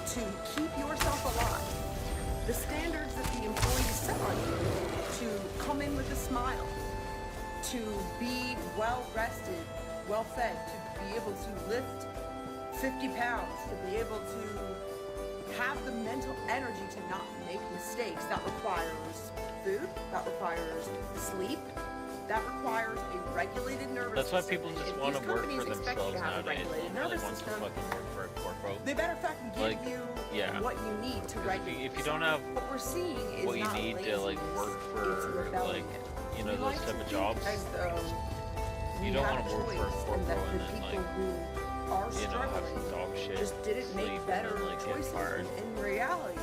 to keep yourself alive. The standards that the employees set on you, to come in with a smile, to be well rested, well fed, to be able to lift 50 pounds, to be able to have the mental energy to not make mistakes. That requires food, that requires sleep, that requires a regulated nervous That's why system. people just If want these to work for companies expect you themselves to have a nowadays. regulated They don't really nervous want to system, fucking work for a corpo. they better fucking give Like, you yeah. what you need to regulate. If you don't have what we're seeing is what you not need to like laziness, work it's for, rebellion. like, you know, We those like type to of think jobs, as though you we don't have want to work for a choice, corpo and that and the then people like, who are you know, have struggling some dog shit, just didn't make sleep, better and then, like, get choices. fired. In reality,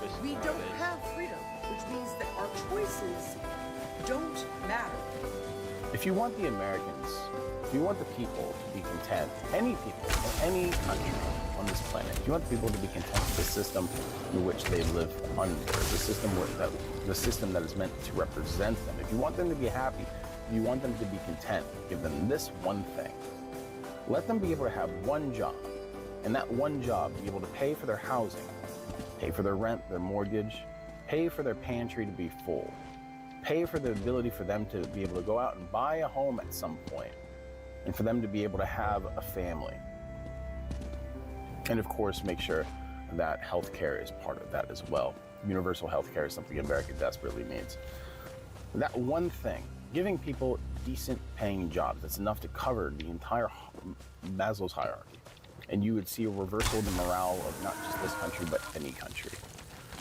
Just we how don't it is. have freedom, which means that our choices don't matter. If you want the Americans, if you want the people to be content, any people in any country on this planet, if you want people to be content with the system in which they live under, the system that is meant to represent them, if you want them to be happy, if you want them to be content, give them this one thing. Let them be able to have one job, and that one job be able to pay for their housing, pay for their rent, their mortgage, pay for their pantry to be full, pay for the ability for them to be able to go out and buy a home at some point, and for them to be able to have a family. And of course, make sure that healthcare is part of that as well. Universal healthcare is something America desperately needs. That one thing, giving people decent paying jobs, that's enough to cover the entire Maslow's hierarchy. And you would see a reversal in the morale of not just this country, but any country.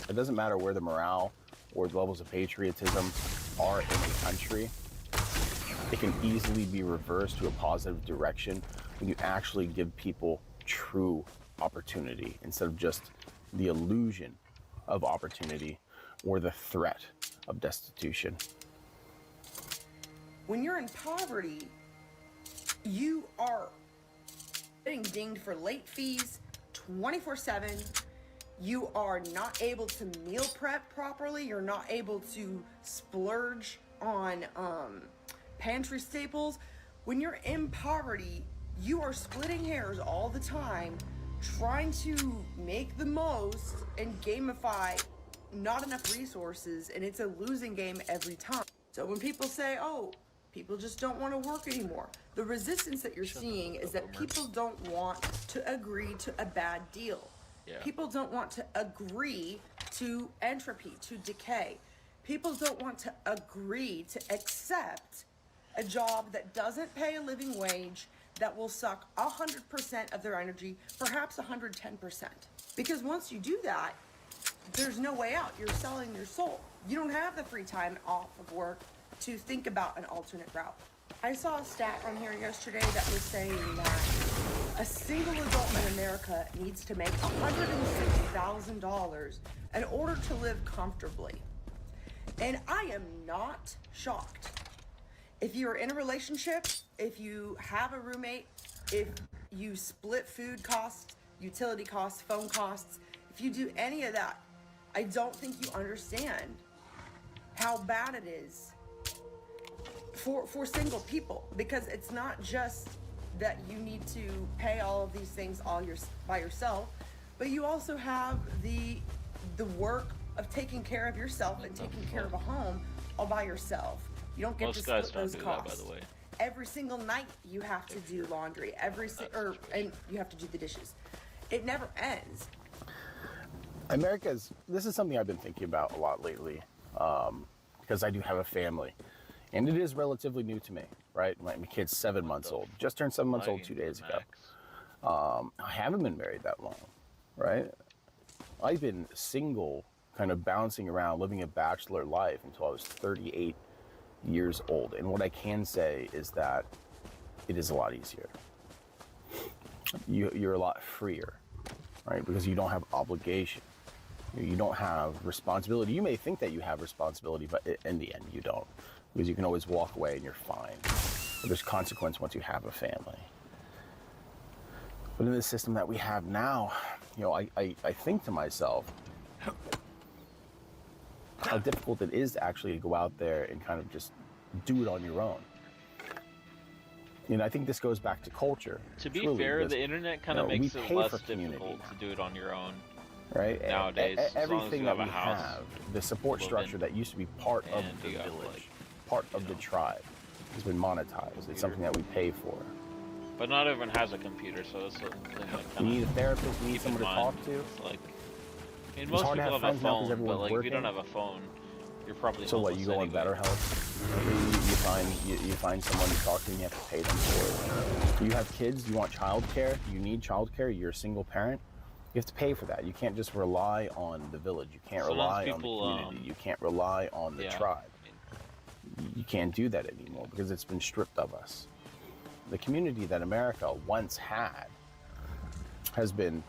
It doesn't matter where the morale or the levels of patriotism are in the country. It can easily be reversed to a positive direction when you actually give people true opportunity instead of just the illusion of opportunity or the threat of destitution. When you're in poverty, you are getting dinged for late fees 24/7. You are not able to meal prep properly. You're not able to splurge on pantry staples. When you're in poverty, you are splitting hairs all the time, trying to make the most and gamify not enough resources, and it's a losing game every time. So when people say, oh, people just don't want to work anymore, the resistance that you're seeing is that people don't want to agree to a bad deal. Yeah. People don't want to agree to entropy, to decay. People don't want to agree to accept a job that doesn't pay a living wage, that will suck 100% of their energy, perhaps 110%. Because once you do that, there's no way out. You're selling your soul. You don't have the free time off of work to think about an alternate route. I saw a stat on here yesterday that was saying that a single adult in America needs to make $106,000 in order to live comfortably. And I am not shocked. If you're in a relationship, if you have a roommate, if you split food costs, utility costs, phone costs, if you do any of that, I don't think you understand how bad it is for single people, because it's not just that you need to pay all of these things by yourself, but you also have the work of taking care of yourself and taking care of a home all by yourself. You don't get Most to guys split don't those do costs. that, by the way. Every single night you have to do laundry. And you have to do the dishes. It never ends. This is something I've been thinking about a lot lately, because I do have a family, and it is relatively new to me, right? My kid's 7 months old, just turned 7 months old 2 days ago. I haven't been married that long, right? I've been single, kind of bouncing around, living a bachelor life until I was 38 years old. And what I can say is that it is a lot easier. You're a lot freer, right? Because you don't have obligation. You don't have responsibility. You may think that you have responsibility, but in the end you don't. Because you can always walk away and you're fine. But there's consequence once you have a family. But in the system that we have now, I think to myself, how difficult it is to actually go out there and kind of just do it on your own. I think this goes back to culture. To be truly, fair, because, the internet kind of we makes it pay less for community difficult to do it on your own. Right? Nowadays, Everything as long as you that have a we house, have, the support structure that used to be part of the village, part of the tribe, has been monetized. It's something that we pay for. But not everyone has a computer, so it's a thing that You kind need a therapist, you need someone to talk to. It's like, I mean, It's most hard to people have have a friends now 'cause phone, but everyone's like if you don't working. have a phone, you're probably So what? homeless You go on anyway. Better Health. You find someone to talk to, and you have to pay them for it. You have kids. You want childcare. You need childcare. You're a single parent. You have to pay for that. You can't just rely on the village. You can't Sometimes rely people, on the community. You can't rely on the tribe. You can't do that anymore because it's been stripped of us. The community that America once had has been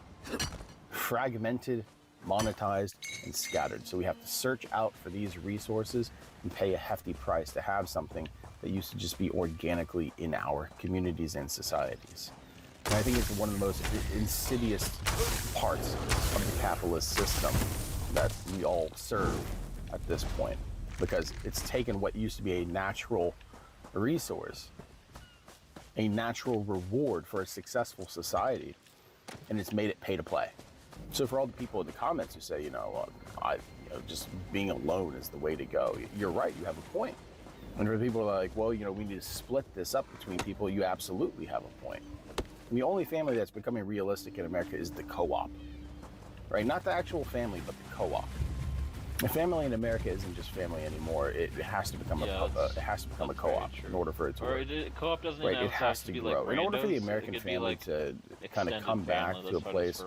fragmented, monetized, and scattered. So we have to search out for these resources and pay a hefty price to have something that used to just be organically in our communities and societies. And I think it's one of the most insidious parts of the capitalist system that we all serve at this point, because it's taken what used to be a natural resource, a natural reward for a successful society, and it's made it pay to play. So for all the people in the comments who say, just being alone is the way to go, you're right, you have a point. And for people who are like, well, we need to split this up between people, you absolutely have a point. The only family that's becoming realistic in America is the co-op, right? Not the actual family, but the co-op. A family in America isn't just family anymore. It has to become a co-op in order for it to work. Co-op doesn't right? even It has to be grow. like in order for the randos, American it could be family like to kind of come back to a place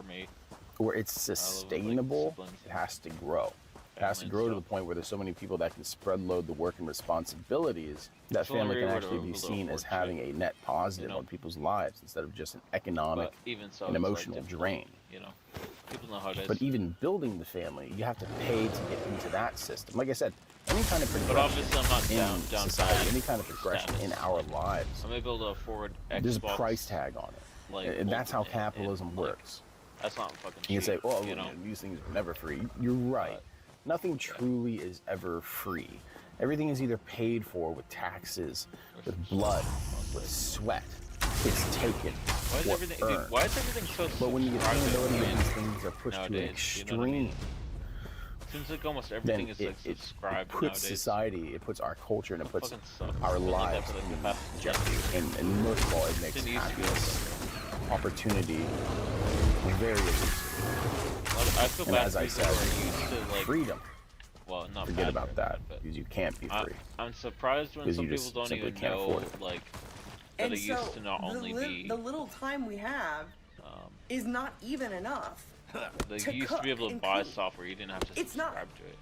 where it's sustainable, it has to grow. It has to grow to the point where there's so many people that can spread load the work and responsibilities that family can actually be seen as having a net positive on people's lives instead of just an economic and emotional drain. People know how it is. But even building the family, you have to pay to get into that system. Like I said, any kind of progression But obviously I'm not in society, any kind of progression in our lives, I'm able to afford Xbox. there's a price tag on it. And that's how capitalism works. That's not fucking cheap. You can say, oh, these things are never free. You're right. Nothing truly is ever free. Everything is either paid for with taxes, with blood, with sweat. It's taken or earned. Why is everything so But when the attainability of these things are pushed to an nowadays, extreme, seems like almost then everything is like it subscribed puts nowadays. society, it puts our culture, and it puts Fucking sucks. our It's been like that lives for, like, the in past jeopardy. And most of all, it makes Didn't used to be happiness, opportunity very elusive. I feel And bad as for I people said, who are used to like freedom. Well, not Forget bad about for that, but because you can't be free. I'm surprised when Because some you people just don't simply even can't know afford it. like that And it so used to not only be the little time we have is not even enough. like you used to be able to cook buy and clean. software, you didn't have to It's not- subscribe to it.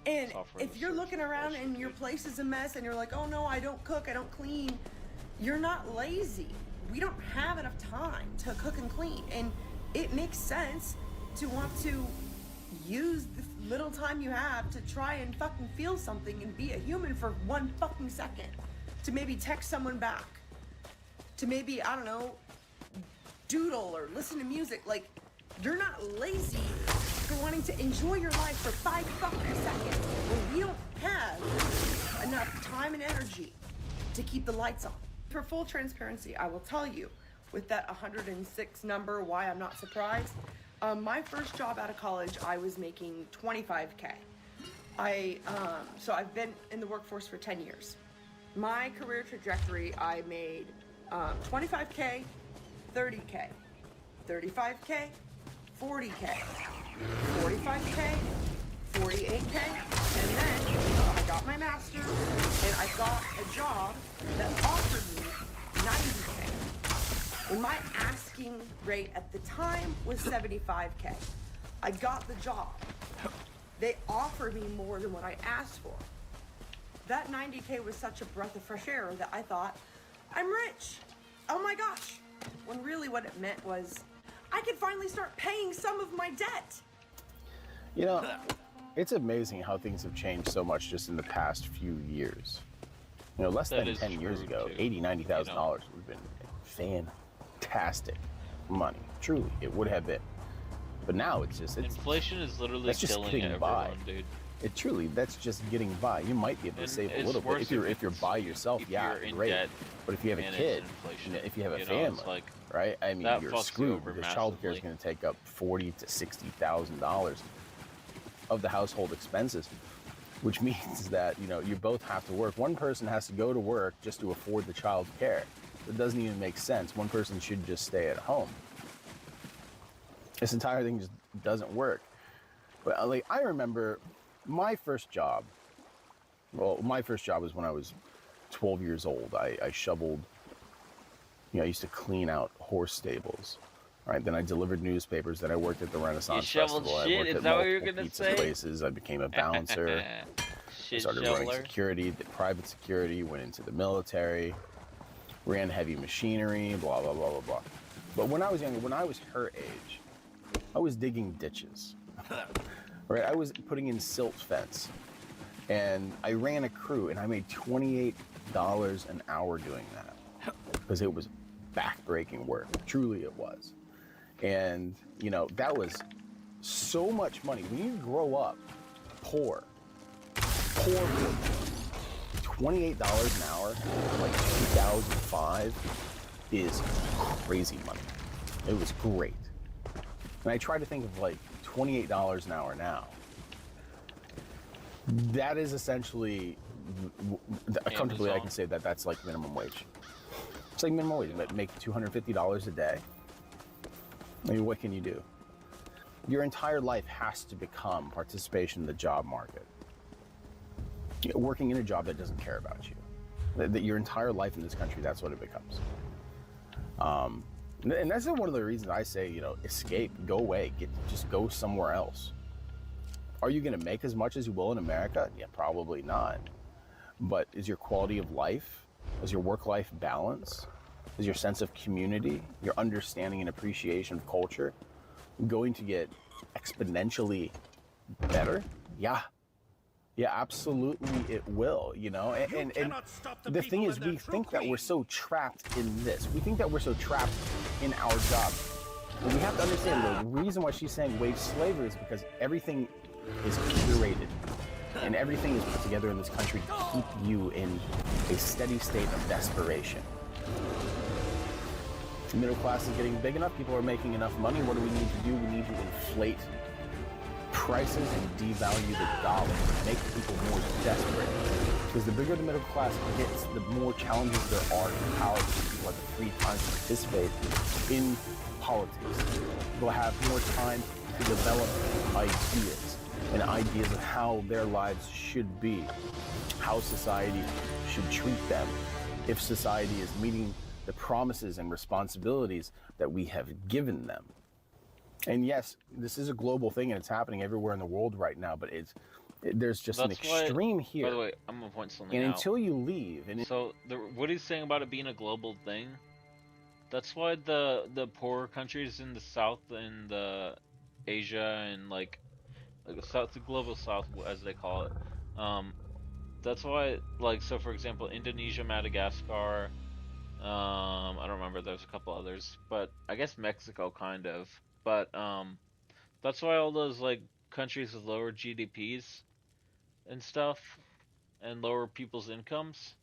And Software if you're looking around and your place is a mess and you're like, oh no, I don't cook, I don't clean, you're not lazy. We don't have enough time to cook and clean. And it makes sense to want to use the little time you have to try and fucking feel something and be a human for 1 fucking second. To maybe text someone back. To maybe, I don't know, doodle or listen to music. Like, you're not lazy for wanting to enjoy your life for 5 fucking seconds when we don't have enough time and energy to keep the lights on. For full transparency, I will tell you, with that 106 number, why I'm not surprised. My first job out of college, I was making $25K. So I've been in the workforce for 10 years. My career trajectory, I made 25K, 30K, 35K, 40K, 45K, 48K, and then I got my master's and I got a job that offered me 90K. When my asking rate at the time was 75K, I got the job. They offered me more than what I asked for. That 90K was such a breath of fresh air that I thought, I'm rich. Oh my gosh. When really what it meant was, I could finally start paying some of my debt. You know, it's amazing how things have changed so much just in the past few years. You know, less That than is 10 years true, ago, too. $80,000, $90,000 would have been fantastic money. Truly, it would have been. But now it's Inflation is literally that's just killing getting everyone, by. dude. It truly, that's just getting by. You might be able to save a little bit if you're by yourself. Yeah, great. But if you have a kid, if you have a family, right? I mean, you're screwed because childcare is going to take up $40,000 to $60,000 of the household expenses, which means that you both have to work. One person has to go to work just to afford the child care. It doesn't even make sense. One person should just stay at home. This entire thing just doesn't work. But I remember my first job. Well, my first job was when I was 12 years old. I shoveled. I used to clean out horse stables. Right. Then I delivered newspapers. Then I worked at the Renaissance Festival. I worked at multiple pizza places. I became a bouncer. I started running security, did private security, went into the military, ran heavy machinery, blah, blah, blah, blah, blah. But when I was younger, when I was her age, I was digging ditches. Right? I was putting in silt fence. And I ran a crew, and I made $28 an hour doing that. Because it was back-breaking work. Truly it was. And, that was so much money. When you grow up poor, $28 an hour, like 2005, is crazy money. It was great. And I try to think of like $28 an hour now. That is essentially, comfortably I can say that that's like minimum wage. It's like minimum wage, make $250 a day. I mean, what can you do? Your entire life has to become participation in the job market. Working in a job that doesn't care about you. That your entire life in this country, that's what it becomes. And that's one of the reasons I say, escape, go away, just go somewhere else. Are you going to make as much as you will in America? Yeah, probably not. But is your quality of life, is your work-life balance, is your sense of community, your understanding and appreciation of culture going to get exponentially better? Yeah. Yeah, absolutely it will, And the thing is, we think that we're so trapped in this. We think that we're so trapped in our job. But we have to understand the reason why she's saying wage slavery is because everything is curated. And everything is put together in this country to keep you in a steady state of desperation. The middle class is getting big enough. People are making enough money. What do we need to do? We need to inflate prices and devalue the dollar, make people more desperate. Because the bigger the middle class gets, the more challenges there are to empower people at the free time to participate in politics. They'll have more time to develop ideas and ideas of how their lives should be, how society should treat them, if society is meeting the promises and responsibilities that we have given them. And yes, this is a global thing, and it's happening everywhere in the world right now. But there's just an extreme here. By the way, I'm gonna point something out. And until you leave, what he's saying about it being a global thing, that's why the poorer countries in the South and the Asia and like the South, the global South as they call it, that's why for example, Indonesia, Madagascar. I don't remember. There's a couple others, but I guess Mexico kind of. But that's why all those countries with lower GDPs and stuff and lower people's incomes.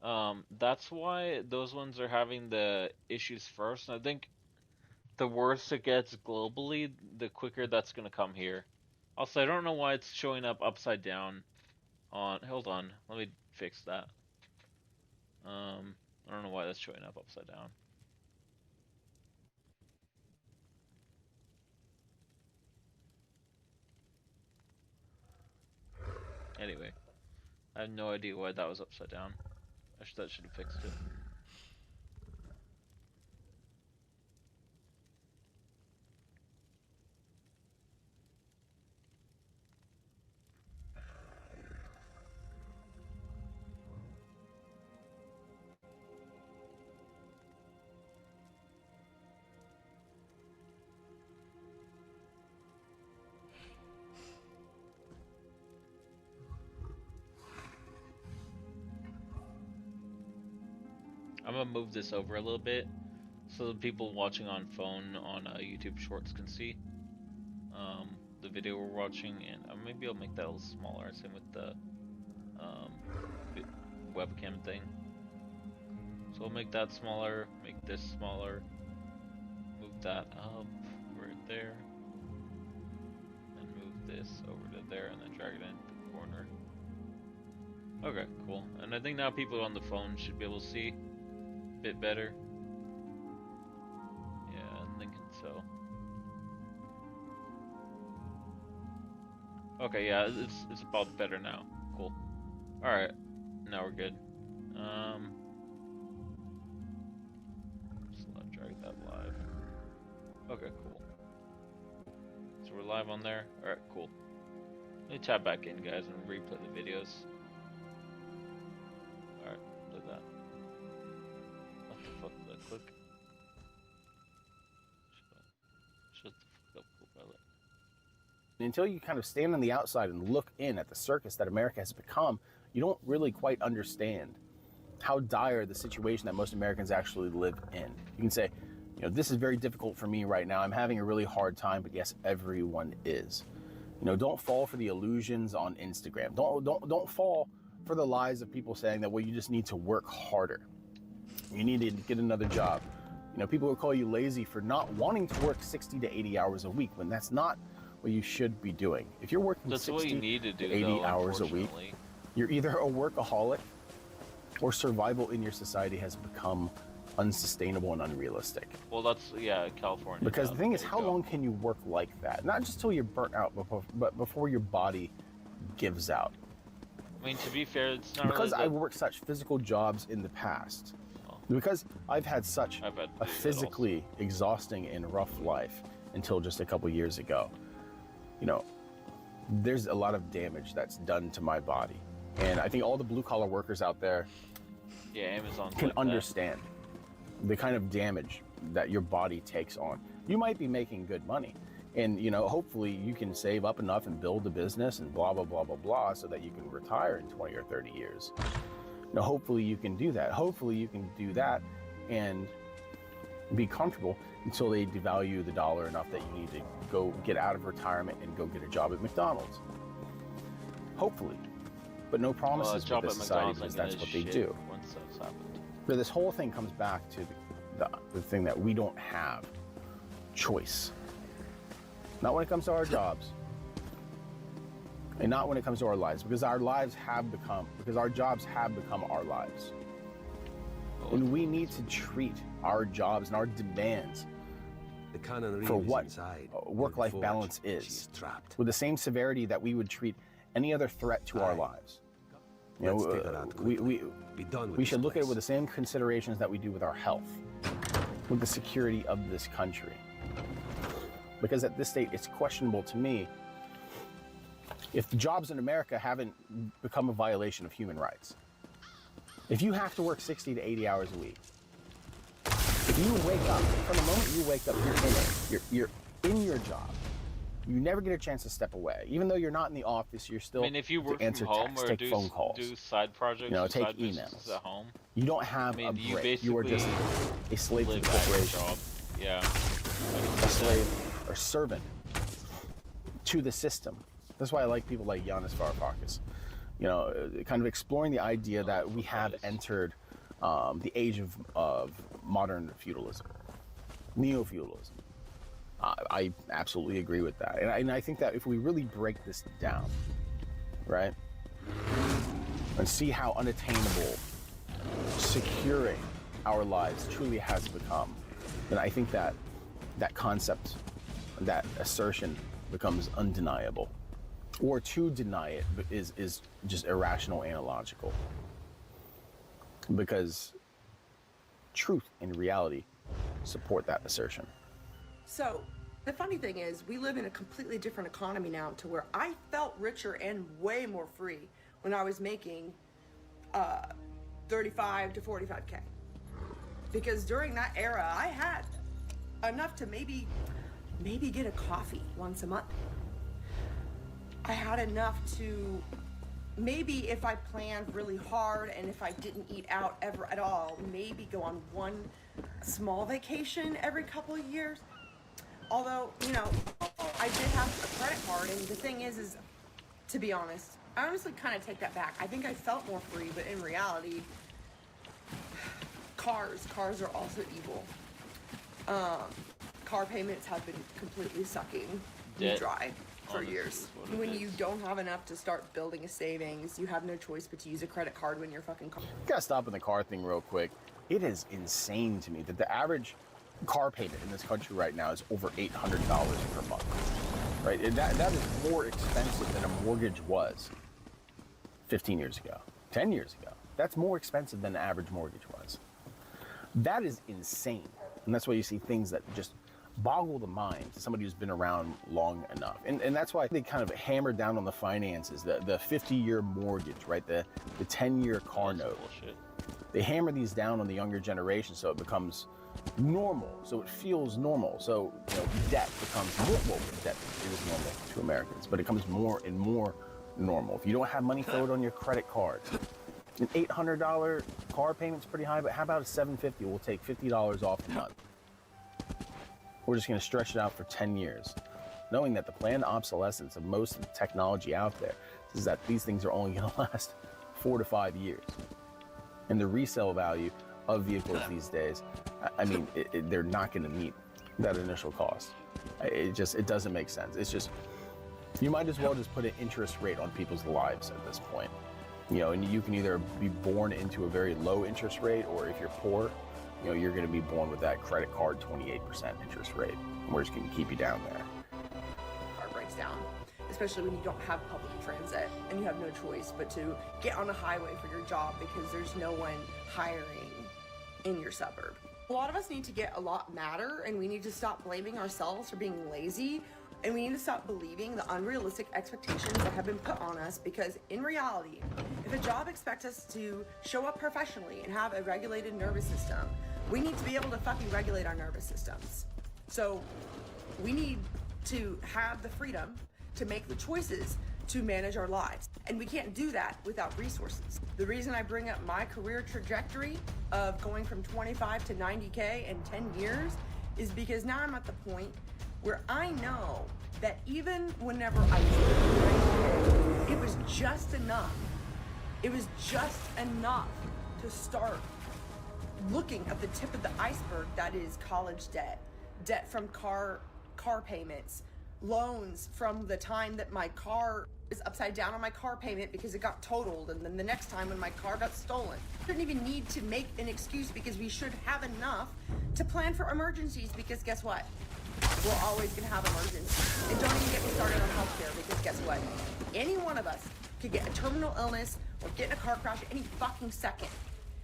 That's why those ones are having the issues first. And I think the worse it gets globally, the quicker that's gonna come here. Also, I don't know why it's showing up upside down. Hold on, let me fix that. I don't know why that's showing up upside down. Anyway, I have no idea why that was upside down. That should have fixed it. I'm gonna move this over a little bit so the people watching on phone on YouTube Shorts can see. the video we're watching, and maybe I'll make that a little smaller. Same with the webcam thing. So we'll make that smaller, make this smaller, move that up right there, and move this over to there, and then drag it into the corner. Okay, cool. And I think now people on the phone should be able to see a bit better. Yeah, I'm thinking so. Okay, yeah, it's about better now. Cool. All right, now we're good. Just drag that live. Okay, cool. So we're live on there. All right, cool. Let me tap back in, guys, and replay the videos. All right, play that. What the fuck did I click? Shut the fuck up, cool brother. Until you kind of stand on the outside and look in at the circus that America has become, you don't really quite understand how dire the situation that most Americans actually live in. You can say, you know, this is very difficult for me right now. I'm having a really hard time, but yes, everyone is. You know, don't fall for the illusions on Instagram. Don't fall for the lies of people saying that, well, you just need to work harder. You need to get another job. You know, people will call you lazy for not wanting to work 60 to 80 hours a week when that's not what you should be doing. If you're working 60 to 80 hours a week, you're either a workaholic or survival in your society has become unsustainable and unrealistic. Well, that's, yeah, California. Because the thing is, how long can you work like that? Not just till you're burnt out, but before your body gives out. I mean, to be fair, it's not because really I've worked such physical jobs in the past. Because I've had such a physically exhausting and rough life until just a couple years ago. You know, there's a lot of damage that's done to my body. And I think all the blue collar workers out there Amazon can understand the kind of damage that your body takes on. You might be making good money. And, you know, hopefully you can save up enough and build a business and blah, blah, blah, blah, blah, so that you can retire in 20 or 30 years. You know, hopefully you can do that. Hopefully you can do that and be comfortable until they devalue the dollar enough that you need to go get out of retirement and go get a job at McDonald's. Hopefully. But no promises with this society, because that's what they do. Once that's happened. But this whole thing comes back to the thing that we don't have choice. Not when it comes to our jobs. And not when it comes to our lives, because our jobs have become our lives. And we need to treat our jobs and our demands for what work-life balance is, with the same severity that we would treat any other threat to our lives. You know, we should look at it with the same considerations that we do with our health, with the security of this country. Because at this state, it's questionable to me if the jobs in America haven't become a violation of human rights. If you have to work 60 to 80 hours a week, if you wake up, from the moment you wake up, you're in it. You're in your job. You never get a chance to step away. Even though you're not in the office, you're still if you work to answer from home texts, or take phone calls, do side projects, you know, or take side emails businesses at home. You don't have a break. You are just a slave to the corporation. Yeah. A slave or servant to the system. That's why I like people like Yanis Varoufakis. You know, kind of exploring the idea that we have entered the age of modern feudalism, neo-feudalism. I absolutely agree with that. And I think that if we really break this down, right, and see how unattainable securing our lives truly has become, then I think that that concept, that assertion becomes undeniable. Or to deny it is just irrational and illogical. Because truth and reality support that assertion. So the funny thing is, we live in a completely different economy now, to where I felt richer and way more free when I was making 35 to 45K. Because during that era, I had enough to maybe get a coffee once a month. I had enough to maybe, if I planned really hard and if I didn't eat out ever at all, maybe go on one small vacation every couple of years. Although, you know, I did have a credit card, and the thing is, to be honest, I honestly kind of take that back. I think I felt more free, but in reality, cars are also evil. Car payments have been completely sucking me dry for years. When you don't have enough to start building a savings, you have no choice but to use a credit card when you're fucking car. I gotta stop on the car thing real quick. It is insane to me that the average car payment in this country right now is over $800 per month, right? And that is more expensive than a mortgage was 15 years ago, 10 years ago. That's more expensive than the average mortgage was. That is insane. And that's why you see things that just boggle the mind to somebody who's been around long enough. And that's why they kind of hammer down on the finances, the 50-year mortgage, right? The 10-year car note. Bullshit. They hammer these down on the younger generation so it becomes normal, so it feels normal. So, you know, debt becomes more, well, debt is normal to Americans, but it becomes more and more normal. If you don't have money, throw it on your credit card. An $800 car payment's pretty high, but how about a $750? We'll take $50 off a month. We're just gonna stretch it out for 10 years, knowing that the planned obsolescence of most of the technology out there is that these things are only gonna last 4 to 5 years. And the resale value of vehicles these days, I mean, they're not gonna meet that initial cost. It doesn't make sense. It's just, you might as well just put an interest rate on people's lives at this point. You know, and you can either be born into a very low interest rate, or if you're poor, you know, you're going to be born with that credit card 28% interest rate. And we're just going to keep you down there. Car breaks down, especially when you don't have public transit and you have no choice but to get on a highway for your job because there's no one hiring in your suburb. A lot of us need to get a lot madder, and we need to stop blaming ourselves for being lazy, and we need to stop believing the unrealistic expectations that have been put on us, because in reality, if a job expects us to show up professionally and have a regulated nervous system, we need to be able to fucking regulate our nervous systems. So we need to have the freedom to make the choices to manage our lives. And we can't do that without resources. The reason I bring up my career trajectory of going from 25 to 90K in 10 years is because now I'm at the point where I know that even whenever I was 90K, it was just enough. It was just enough to start looking at the tip of the iceberg that is college debt, debt from car payments, loans from the time that my car is upside down on my car payment because it got totaled, and then the next time when my car got stolen. We don't even need to make an excuse, because we should have enough to plan for emergencies, because guess what? We're always gonna have emergencies. And don't even get me started on healthcare, because guess what? Any one of us could get a terminal illness or get in a car crash any fucking second.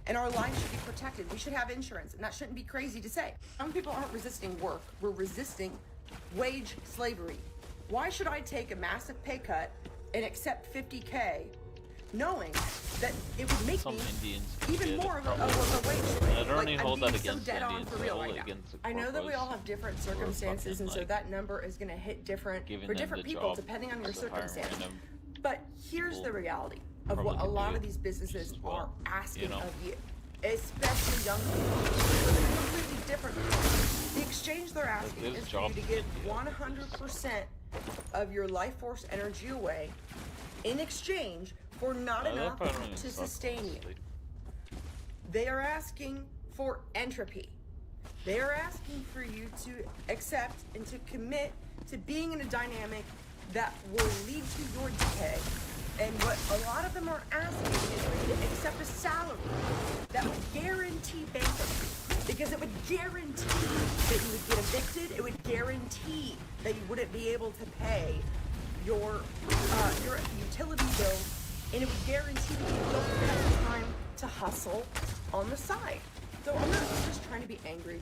And our lives should be protected. We should have insurance, and that shouldn't be crazy to say. Some people aren't resisting work. We're resisting wage slavery. Why should I take a massive pay cut and accept 50K, knowing that it would make me even more of a wage slave? I don't like, even hold that I'm being so against dead on Indians, for real only right now. against the I know that we all corpos have different who are circumstances, and fucking, so like, that number is going to hit different giving for them different the people job depending on your to hire circumstance. random But here's the reality of from what the a lot of community these businesses as well, are asking you know? of you, especially young people. For a completely different reason. The exchange they're asking there's is for you job to give 100% of your life force energy away in exchange for not that enough part don't even to suck, sustain you. honestly. They are asking for entropy. They are asking for you to accept and to commit to being in a dynamic that will lead to your decay. And what a lot of them are asking is for you to accept a salary that would guarantee bankruptcy, because it would guarantee that you would get evicted. It would guarantee that you wouldn't be able to pay your utility bill, and it would guarantee that you don't have time to hustle on the side. So I'm not just trying to be angry.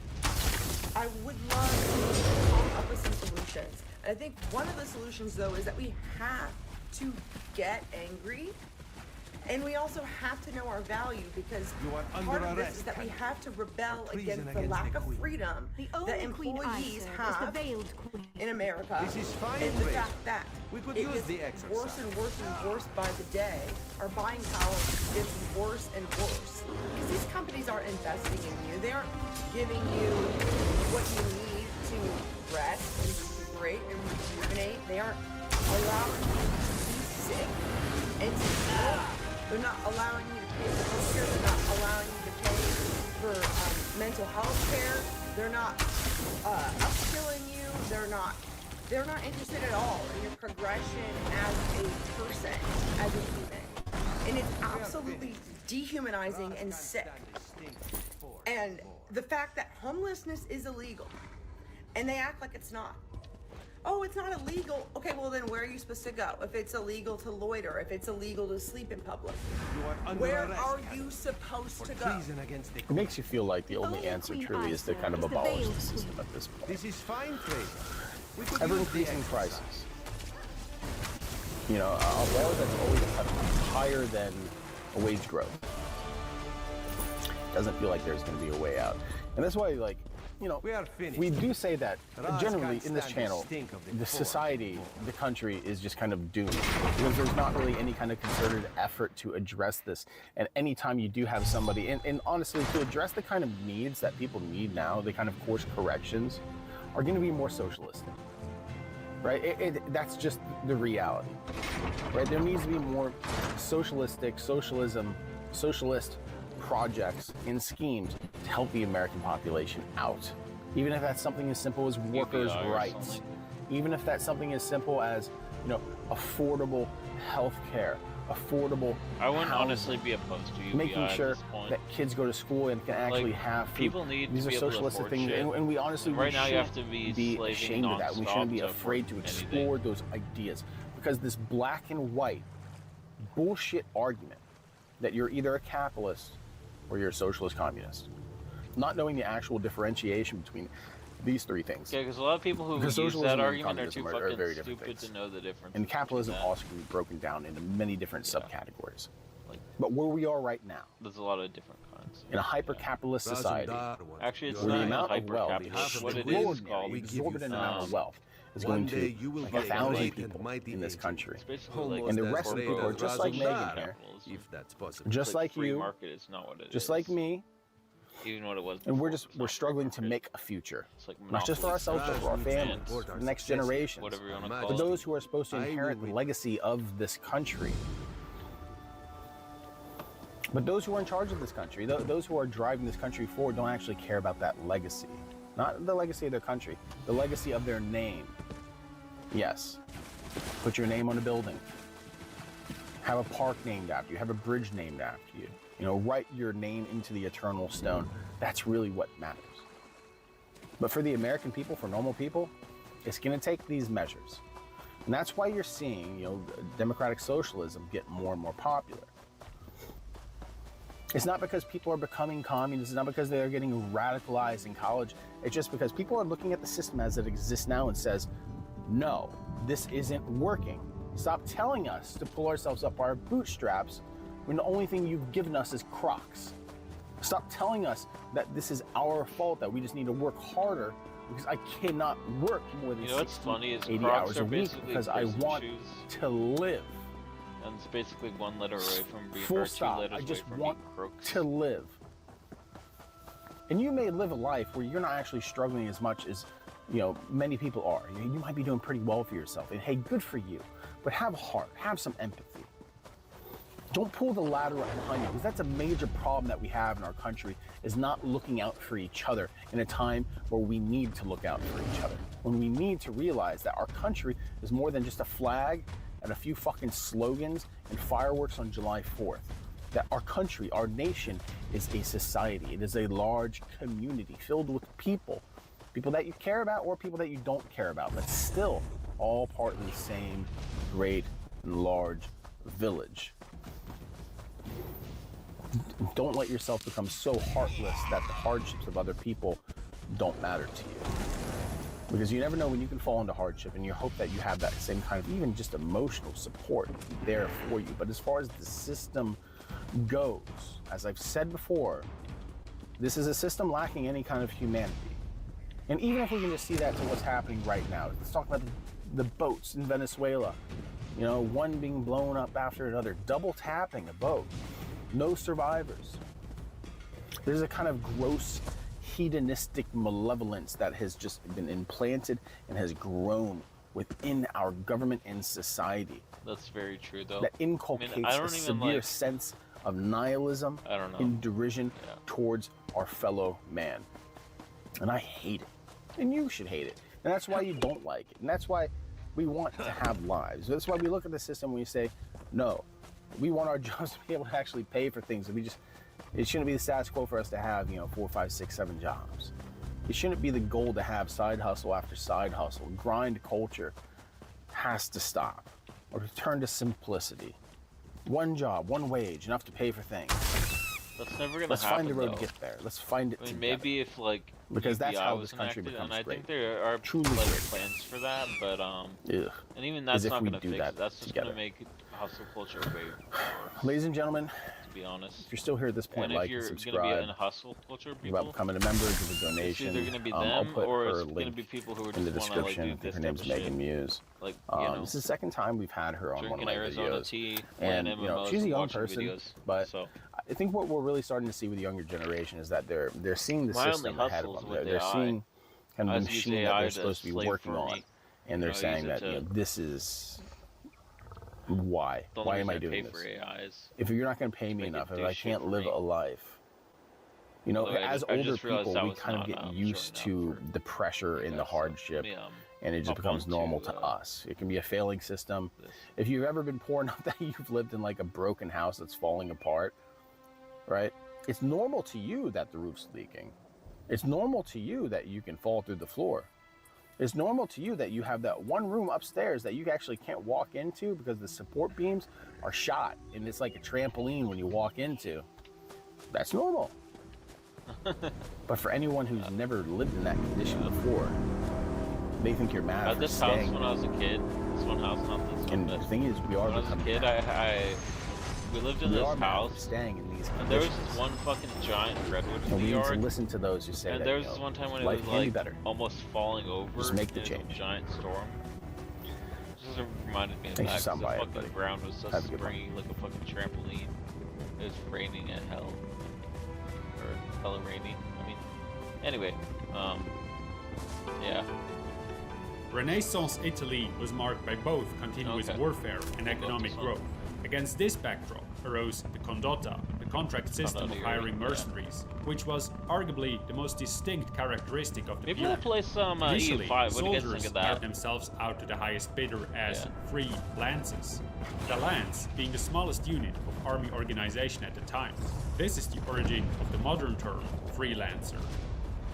I would love to come up with some solutions. And I think one of the solutions, though, is that we have to get angry, and we also have to know our value, because part of this is that we have to rebel against the lack of freedom that employees have in America, and the fact that it gets worse and worse and worse by the day. Our buying power gets worse and worse, because these companies aren't investing in you. They aren't giving you what you need to rest. They're not allowing you to pay for healthcare. They're not allowing you to pay for mental health care. They're not upskilling you. They're not interested at all in your progression as a person, as a human. And it's absolutely dehumanizing and sick. And the fact that homelessness is illegal, and they act like it's not. Oh, it's not illegal. Okay, well then where are you supposed to go? If it's illegal to loiter, if it's illegal to sleep in public, where are you supposed to go? It makes you feel like the only answer truly is to kind of abolish the system at this point. This is fine, Fraser. Ever-increasing prices. You know, a war that's always higher than a wage growth. Doesn't feel like there's going to be a way out. And that's why, like, you know, we do say that generally in this channel, the society, the country is just kind of doomed because there's not really any kind of concerted effort to address this. And anytime you do have somebody, and honestly, to address the kind of needs that people need now, the kind of course corrections are going to be more socialistic, right? That's just the reality, right? There needs to be more socialist projects and schemes to help the American population out. Even if that's something as simple as workers' rights. Even if that's something as simple as, you know, affordable health care, affordable I wouldn't housing, honestly be opposed to UBI making sure at this point. that kids go to school and can actually have food. People need These to are be able to socialistic afford things, shit. and we honestly And right now you shouldn't have to be slaving ashamed of that. We nonstop shouldn't be to afraid to afford explore those ideas, because this black and white bullshit argument that you're either a capitalist or you're a socialist communist, not knowing the actual differentiation between these three things. Yeah, because a lot of people who Because use socialism that and argument are too communism are fucking very different stupid things. to know the difference. And capitalism also can be broken down into many different subcategories. But where we are right now, There's a lot of different kinds. in a hyper-capitalist society, Actually, it's where the not amount of wealth, the hyper-capitalist. What it is extraordinary, called exorbitant amount of wealth is going to like 1,000 people in this country. And the rest of the people are just like Megan here, just like free you, market is not what it just is. like me, Even what it was and before, we're struggling to make a future, like not just for monopoly. ourselves, but for our families, for the next generations, Whatever you wanna call for it. those who are supposed to inherit the legacy of this country. But those who are in charge of this country, those who are driving this country forward, don't actually care about that legacy. Not the legacy of their country, the legacy of their name. Yes, put your name on a building. Have a park named after you, have a bridge named after you. You know, write your name into the eternal stone. That's really what matters. But for the American people, for normal people, it's gonna take these measures. And that's why you're seeing, you know, democratic socialism get more and more popular. It's not because people are becoming communists, it's not because they're getting radicalized in college. It's just because people are looking at the system as it exists now and says, no, this isn't working. Stop telling us to pull ourselves up by our bootstraps when the only thing you've given us is Crocs. Stop telling us that this is our fault, that we just need to work harder, because I cannot work more than 80 hours a week because I want to live. And it's basically one letter away from being Full or two stop. letters I just away from want being crooks. to live. And you may live a life where you're not actually struggling as much as, you know, many people are. You might be doing pretty well for yourself. And hey, good for you. But have a heart, have some empathy. Don't pull the ladder up behind you, because that's a major problem that we have in our country, is not looking out for each other in a time where we need to look out for each other. When we need to realize that our country is more than just a flag and a few fucking slogans and fireworks on July 4th. That our country, our nation, is a society. It is a large community filled with people. People that you care about or people that you don't care about, but still all part of the same great and large village. Don't let yourself become so heartless that the hardships of other people don't matter to you. Because you never know when you can fall into hardship, and you hope that you have that same kind of even just emotional support there for you. But as far as the system goes, as I've said before, this is a system lacking any kind of humanity. And even if we can just see that to what's happening right now, let's talk about the boats in Venezuela. You know, one being blown up after another, double tapping a boat, no survivors. There's a kind of gross hedonistic malevolence that has just been implanted and has grown within our government and society. That's very true, though. That inculcates a severe sense of nihilism and derision towards our fellow man. And I hate it. And you should hate it. And that's why you don't like it. And that's why we want to have lives. That's why we look at the system and we say, no, we want our jobs to be able to actually pay for things. It shouldn't be the status quo for us to have, 4, 5, 6, 7 jobs. It shouldn't be the goal to have side hustle after side hustle. Grind culture has to stop or return to simplicity. One job, one wage, enough to pay for things. That's never gonna Let's happen, find the road though. to get there. Let's find it together. Maybe if because that's how was this country enacted, becomes and I great. think there are Truly like great. plans for that, but Ugh. and even that's As if not we gonna do fix that it. That's just together. gonna make hustle culture way worse, Ladies and gentlemen, to be honest. if you're still here at this point, And like if you're and gonna be subscribe. in hustle culture, About people, becoming a member, give a it's donation. either gonna be I'll them put or her it's gonna link be people who are in the just wanna description. like do this Her type name's of Megan shit. Muse. Like This is the second time we've had her on one of drinking my Arizona videos. tea, And playing you know, MMOs, she's a young watching person, videos, but so. I think what we're really starting to see with the younger generation is that they're seeing the My only system ahead of hustle is them. with They're AI. seeing kind of I the just use machine that AI they're to supposed to be slave working for on, me. and they're Use saying it that to- this is why. The only Why am I reason doing pay this? for AI is If you're not going to pay me make it enough, if do I shit can't for live me. a life, you know, Although as I older just realized people, that we was kind of not get how I'm used to the pressure and the hardship, and it just up becomes onto, normal to us. It can be a failing system. If you've ever been poor enough that you've lived in like a broken house that's falling apart, right? It's normal to you that the roof's leaking. It's normal to you that you can fall through the floor. It's normal to you that you have that one room upstairs that you actually can't walk into because the support beams are shot and it's like a trampoline when you walk into. That's normal. But for anyone who's never lived in that condition before, they think you're mad At for this house staying. when I was a kid, this one house, not this one. And the thing is, we are When I was a becoming kid, we lived in We this are mad for house, staying in these and there was conditions. this one fucking giant redwood in And the we need to yard. listen to those who say And that, there was you this know, one time when it life was can be like better. almost falling over. Just make the and it was change. a giant storm. Just reminded me of Thanks that. for stopping 'Cause by, the fucking everybody. ground was so Have a good one. springy, like a fucking trampoline. It was raining at hell, or hella rainy. I mean, anyway, yeah. Renaissance Italy was marked by both continuous warfare and economic growth. Against this backdrop arose the condotta, the contract system of hiring mercenaries, which was arguably the most distinct characteristic of the Maybe period. we'll play some Initially, EU5. What do you guys soldiers think of that? hired themselves out to the highest bidder as free lances. The lance being the smallest unit of army organization at the time. This is the origin of the modern term freelancer.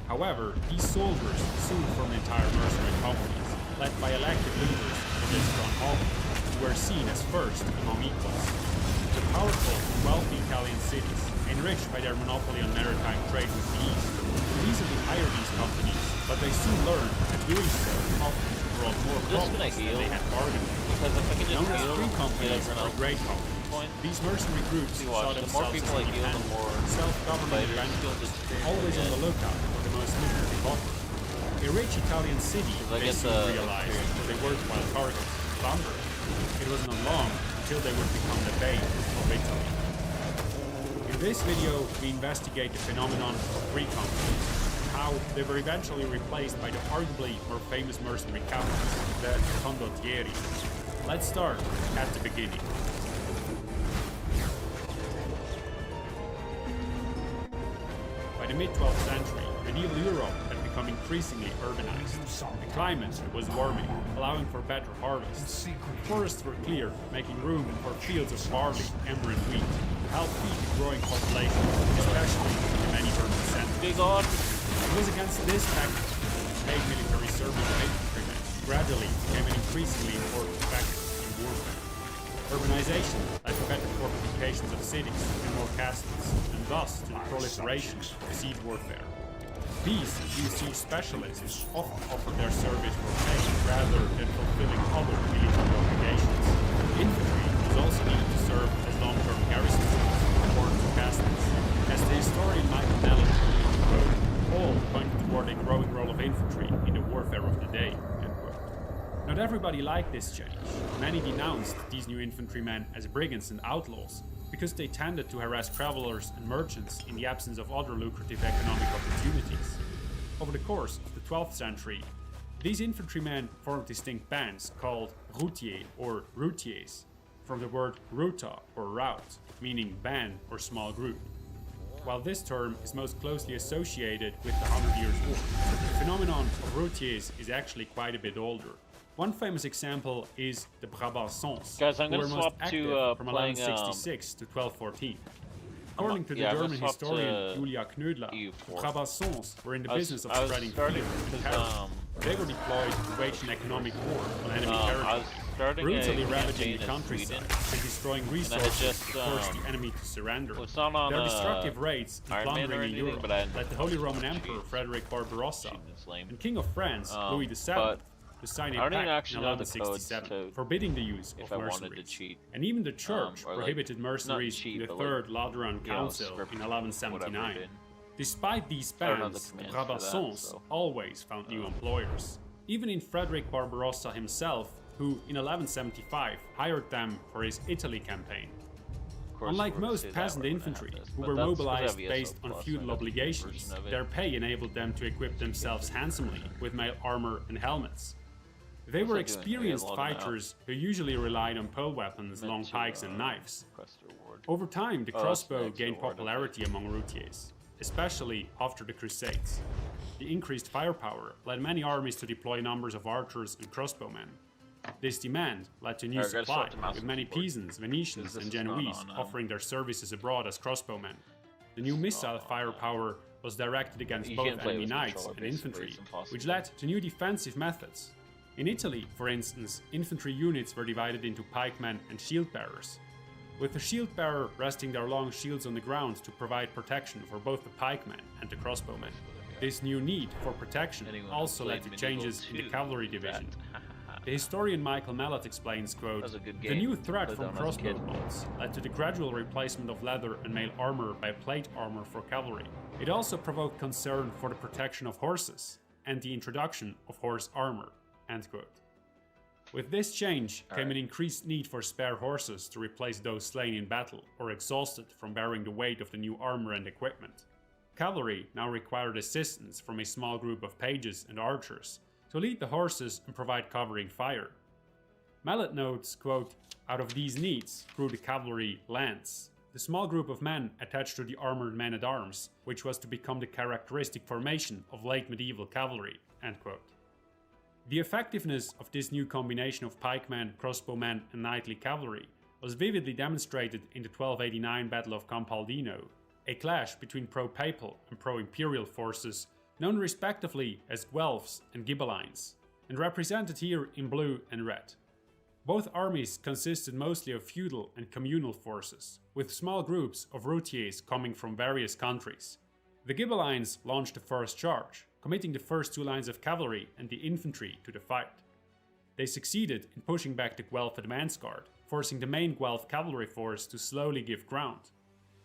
However, these soldiers soon formed entire mercenary companies, led by elected leaders in their strongholds, who were seen as first among equals. The powerful and wealthy Italian cities, enriched by their monopoly on maritime trade with the East, could easily hire these companies, but they soon learned that doing so often brought more I'm just gonna problems than heal, they had bargained for. because if I can just Known as heal, free get companies everyone or else great companies, these mercenary groups See, saw watch, the more themselves people as I heal, the independent, more self-governing fighters adventurers, feel this always on the lookout for the most lucrative offer. A rich Italian city, I they get soon the realized was a worthwhile target to plunder. It was not long until they would become the bane of Italy. In this video, we investigate the phenomenon of free companies and how they were eventually replaced by the arguably more famous mercenary captains, the condottieri. Let's start at the beginning. By the mid-12th century, medieval Europe had become increasingly urbanized. The climate was warming, allowing for better harvests. Forests were cleared, making room for fields of barley, emmer and wheat to help feed the growing population, especially in the many urban centers. It was against this backdrop that paid military service of infantrymen gradually became an increasingly important factor in warfare. Urbanization led to better fortifications of cities and more castles, and thus to the proliferation of siege warfare. These new siege specialists often offered their service for pay rather than fulfilling other military obligations. Infantry was also needed to serve as long-term garrison forces in important castles. As the historian Michael Nellis wrote, all pointed toward a growing role of infantry in the warfare of the day. Not everybody liked this change. Many denounced these new infantrymen as brigands and outlaws because they tended to harass travelers and merchants in the absence of other lucrative economic opportunities. Over the course of the 12th century, These infantrymen formed distinct bands called routiers or routiers, from the word ruta or route, meaning band or small group. While this term is most closely associated with the 100 Years' War, the phenomenon of routiers is actually quite a bit older. One famous example is the Brabançons, Guys, I'm who gonna were most swap active to from playing 1166 to 1214. According to the yeah, I'm German gonna swap historian to Julia Knödler, the Brabançons were in the business of I was spreading starting fear and because, terror. They were deployed to wage an economic war on enemy I territory, was starting brutally a ravaging campaign the in countryside Sweden, and destroying and I had resources just, to force the enemy to surrender. well, it's not on, Their destructive raids and Iron Man or plundering in anything, Europe but I led the Holy Roman Emperor Frederick Barbarossa and King of France Louis VII but to sign I a don't even pact in actually know the codes 1167 to forbidding the use if of I wanted to mercenaries. cheat. And even the church or, like, prohibited mercenaries not cheat, in the but, Third like, Lateran you know, Council script in whatever 1179. it did. Despite these I don't know the bans, the commands for that, Brabançons so. always found new employers. Even in Frederick Barbarossa himself, who in 1175 hired them for his Italy campaign. Unlike most peasant infantry, who were mobilized based on feudal obligations, their pay enabled them to equip themselves handsomely with mail armor and helmets. They were experienced fighters who usually relied on pole weapons, long pikes and knives. Over time, the crossbow gained popularity among routiers, especially after the Crusades. The increased firepower led many armies to deploy numbers of archers and crossbowmen. This demand led to new supply, with many Pisans, Venetians and Genoese offering their services abroad as crossbowmen. The new missile firepower was directed against both enemy knights and infantry, which led to new defensive methods. In Italy, for instance, infantry units were divided into pikemen and shield bearers, with the shield bearer resting their long shields on the ground to provide protection for both the pikemen and the crossbowmen. This new need for protection also led to changes in the cavalry division. The historian Michael Mallet explains, quote, "The new threat from crossbow bolts led to the gradual replacement of leather and mail armor by plate armor for cavalry. It also provoked concern for the protection of horses and the introduction of horse armor." End quote. With this change came an increased need for spare horses to replace those slain in battle or exhausted from bearing the weight of the new armor and equipment. Cavalry now required assistance from a small group of pages and archers to lead the horses and provide covering fire. Mallet notes, quote, "Out of these needs grew the cavalry lance, the small group of men attached to the armored men-at-arms, which was to become the characteristic formation of late medieval cavalry." End quote. The effectiveness of this new combination of pikemen, crossbowmen and knightly cavalry was vividly demonstrated in the 1289 Battle of Campaldino, a clash between pro-papal and pro-imperial forces known respectively as Guelphs and Ghibellines, and represented here in blue and red. Both armies consisted mostly of feudal and communal forces, with small groups of routiers coming from various countries. The Ghibellines launched the first charge, committing the first two lines of cavalry and the infantry to the fight. They succeeded in pushing back the Guelph advance guard, forcing the main Guelph cavalry force to slowly give ground.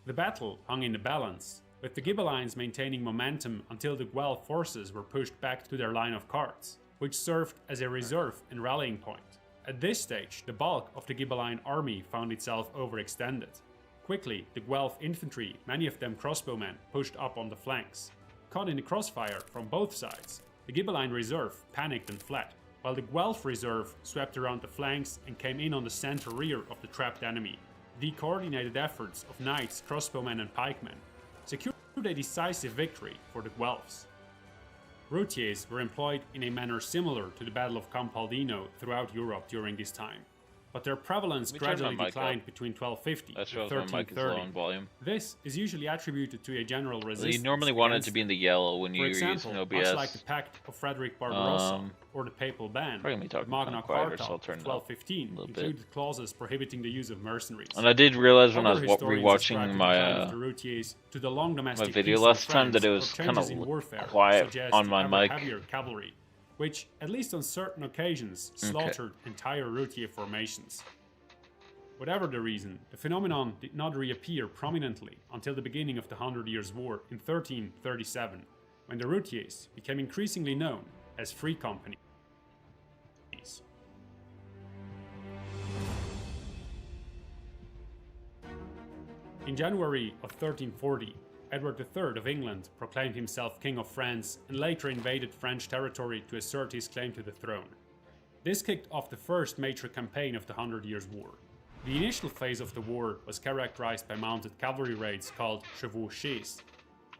The battle hung in the balance, with the Ghibellines maintaining momentum until the Guelph forces were pushed back to their line of carts, which served as a reserve and rallying point. At this stage, the bulk of the Ghibelline army found itself overextended. Quickly, the Guelph infantry, many of them crossbowmen, pushed up on the flanks. Caught in the crossfire from both sides, the Ghibelline reserve panicked and fled, while the Guelph reserve swept around the flanks and came in on the center rear of the trapped enemy. The coordinated efforts of knights, crossbowmen and pikemen secured a decisive victory for the Guelphs. Routiers were employed in a manner similar to the Battle of Campaldino throughout Europe during this time, but their prevalence gradually declined between 1250 and 1330. This is usually attributed to a general resistance. You normally want it to be in the yellow when you're using OBS. Much like the Pact of Frederick Barbarossa or the Papal Ban, Magna Carta of 1215 included clauses prohibiting the use of mercenaries. And I did realize when I was rewatching my video last time that it was kind of quiet on my mic. Cavalry, which, at least on certain occasions, slaughtered entire routier formations. Whatever the reason, the phenomenon did not reappear prominently until the beginning of the 100 Years' War in 1337, when the routiers became increasingly known as free companies. In January of 1340, Edward III of England proclaimed himself King of France and later invaded French territory to assert his claim to the throne. This kicked off the first major campaign of the 100 Years' War. The initial phase of the war was characterized by mounted cavalry raids called chevauchées.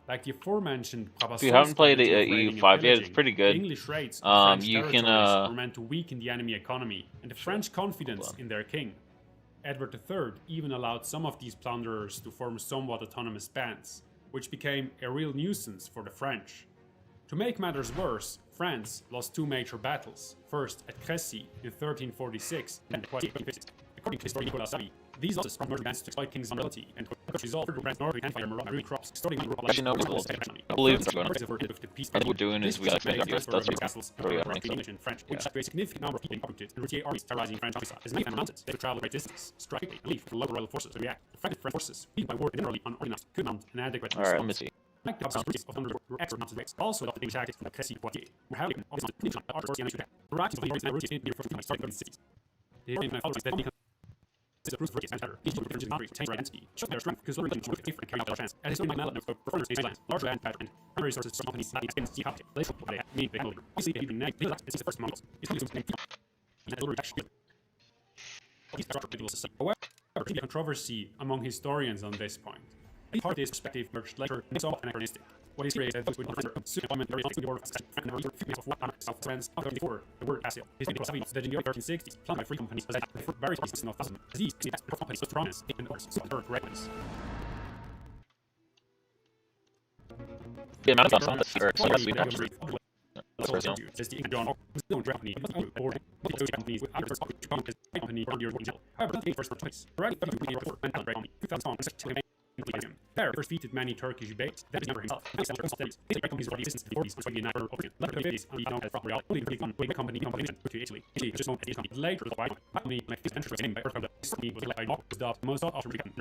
Like the aforementioned If you haven't played EU5 yet, it's pretty good. English raids on French you territories can were meant to weaken the enemy economy and the French confidence in their king. Edward III even allowed some of these plunderers to form somewhat autonomous bands, which became a real nuisance for the French. To make matters worse, France lost two major battles, first at Crécy in 1346 and at Poitiers in 1356. According to historian Nicolas Savy, these losses brought merchants to exploit king's vulnerability and resolved to grant northern empire marine crops, extorting money. Actually, no, I believe it's going on. I think we're doing is we gotta make our best. That's pretty English and French, which led to a significant number of people being and routier armies terrorizing French countryside. As many of them mounted, they could travel great distances, strike quickly, and leave for the local royal forces to react. Effective French forces, weakened by war and generally unorganized, could mount an adequate response. Alright, let me see. Like the obstacles of under were expert mounted ways. Also adopted English tactics from the Crécy Poitiers, where having on the condition of artillery and attack. The Iraqis of the North routes in the first starting cities. The Iranian followers that is a proof for and terror. Each of the different boundaries retains right identity, show their strength, because Lorraine work and carry out their chance. As historian Mike Mallet notes, for foreigners, land, larger land pattern, primary sources from companies, Latin, Spain, sea capital, they show what they mean, they know. Obviously, they even negative, this is the first Mongols. It's really something that will reaction. These structure people society. However, there is a controversy among historians on this point. A part of this perspective emerged later and is somewhat anachronistic. What is created those would consider employment very often the order of Frank and the of what South France before the word Casio. His name was Savage that in the early 1360s, planted by free companies as various pieces of thousands. These companies was prominence in orders so her greatness. The amount of time that's so that's sweet actually. Says the John no company or companies with other company or your however the first place right there first defeated many Turkish baits that is never himself the companies already existence before these was the United Opium later the babies on the down from real only the company to Italy just not the later the white me like this entry in by Earth me was like was the most often become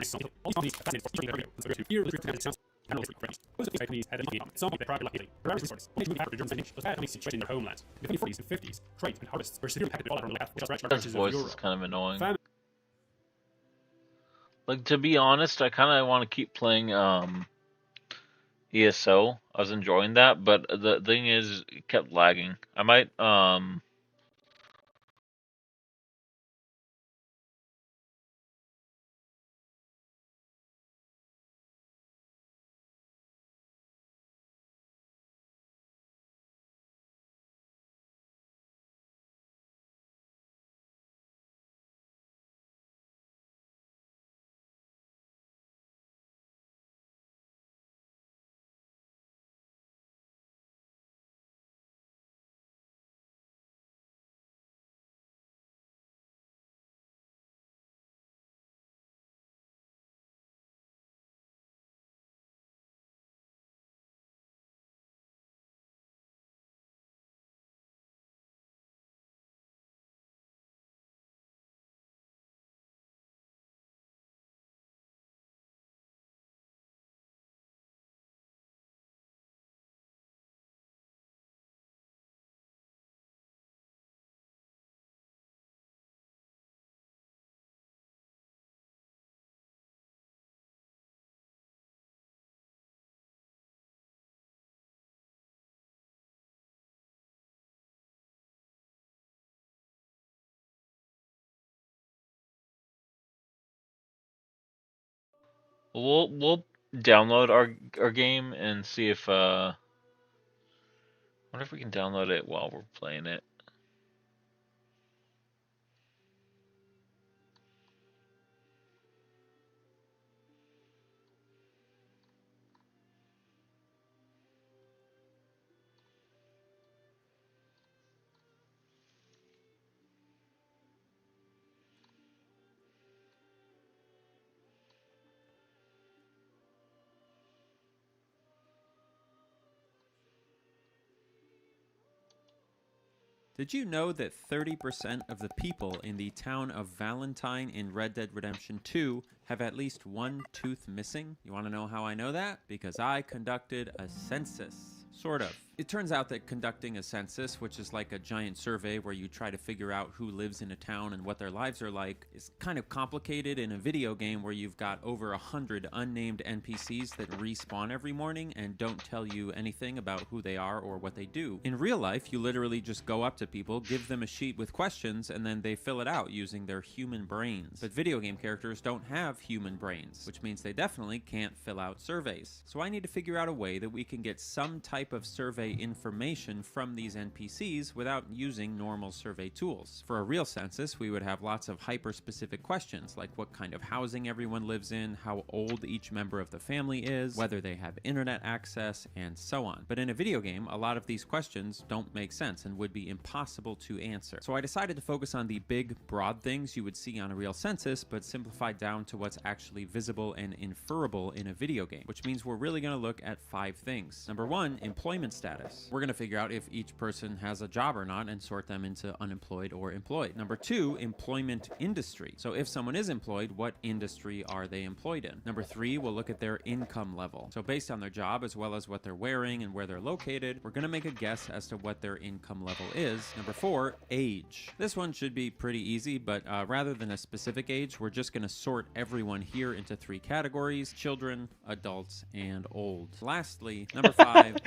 all these so here the treatment sounds generally phrased most of these companies had some of the private luckily rare resources only moved after the Germans was bad situation in their homeland in the 40s and 50s trade and harvests were severely impacted all around the left which His voice is kind of annoying. Like, to be honest, I kind of want to keep playing ESO. I was enjoying that, but the thing is, it kept lagging. I might we'll download our game and see if wonder if we can download it while we're playing it. Did you know that 30% of the people in the town of Valentine in Red Dead Redemption 2 have at least one tooth missing? You want to know how I know that? Because I conducted a census. Sort of. It turns out that conducting a census, which is like a giant survey where you try to figure out who lives in a town and what their lives are like, is kind of complicated in a video game where you've got over 100 unnamed NPCs that respawn every morning and don't tell you anything about who they are or what they do. In real life, you literally just go up to people, give them a sheet with questions, and then they fill it out using their human brains. But video game characters don't have human brains, which means they definitely can't fill out surveys. So I need to figure out a way that we can get some type of survey information from these NPCs without using normal survey tools. For a real census, we would have lots of hyper-specific questions, like what kind of housing everyone lives in, how old each member of the family is, whether they have internet access, and so on. But in a video game, a lot of these questions don't make sense and would be impossible to answer. So I decided to focus on the big, broad things you would see on a real census, but simplified down to what's actually visible and inferable in a video game, which means we're really going to look at 5 things. Number 1, employment status. We're going to figure out if each person has a job or not and sort them into unemployed or employed. Number 2, employment industry. So if someone is employed, what industry are they employed in? Number 3, we'll look at their income level. So based on their job as well as what they're wearing and where they're located, we're going to make a guess as to what their income level is. Number 4, age. This one should be pretty easy, but rather than a specific age, we're just going to sort everyone here into 3 categories: children, adults, and old. Lastly, number 5,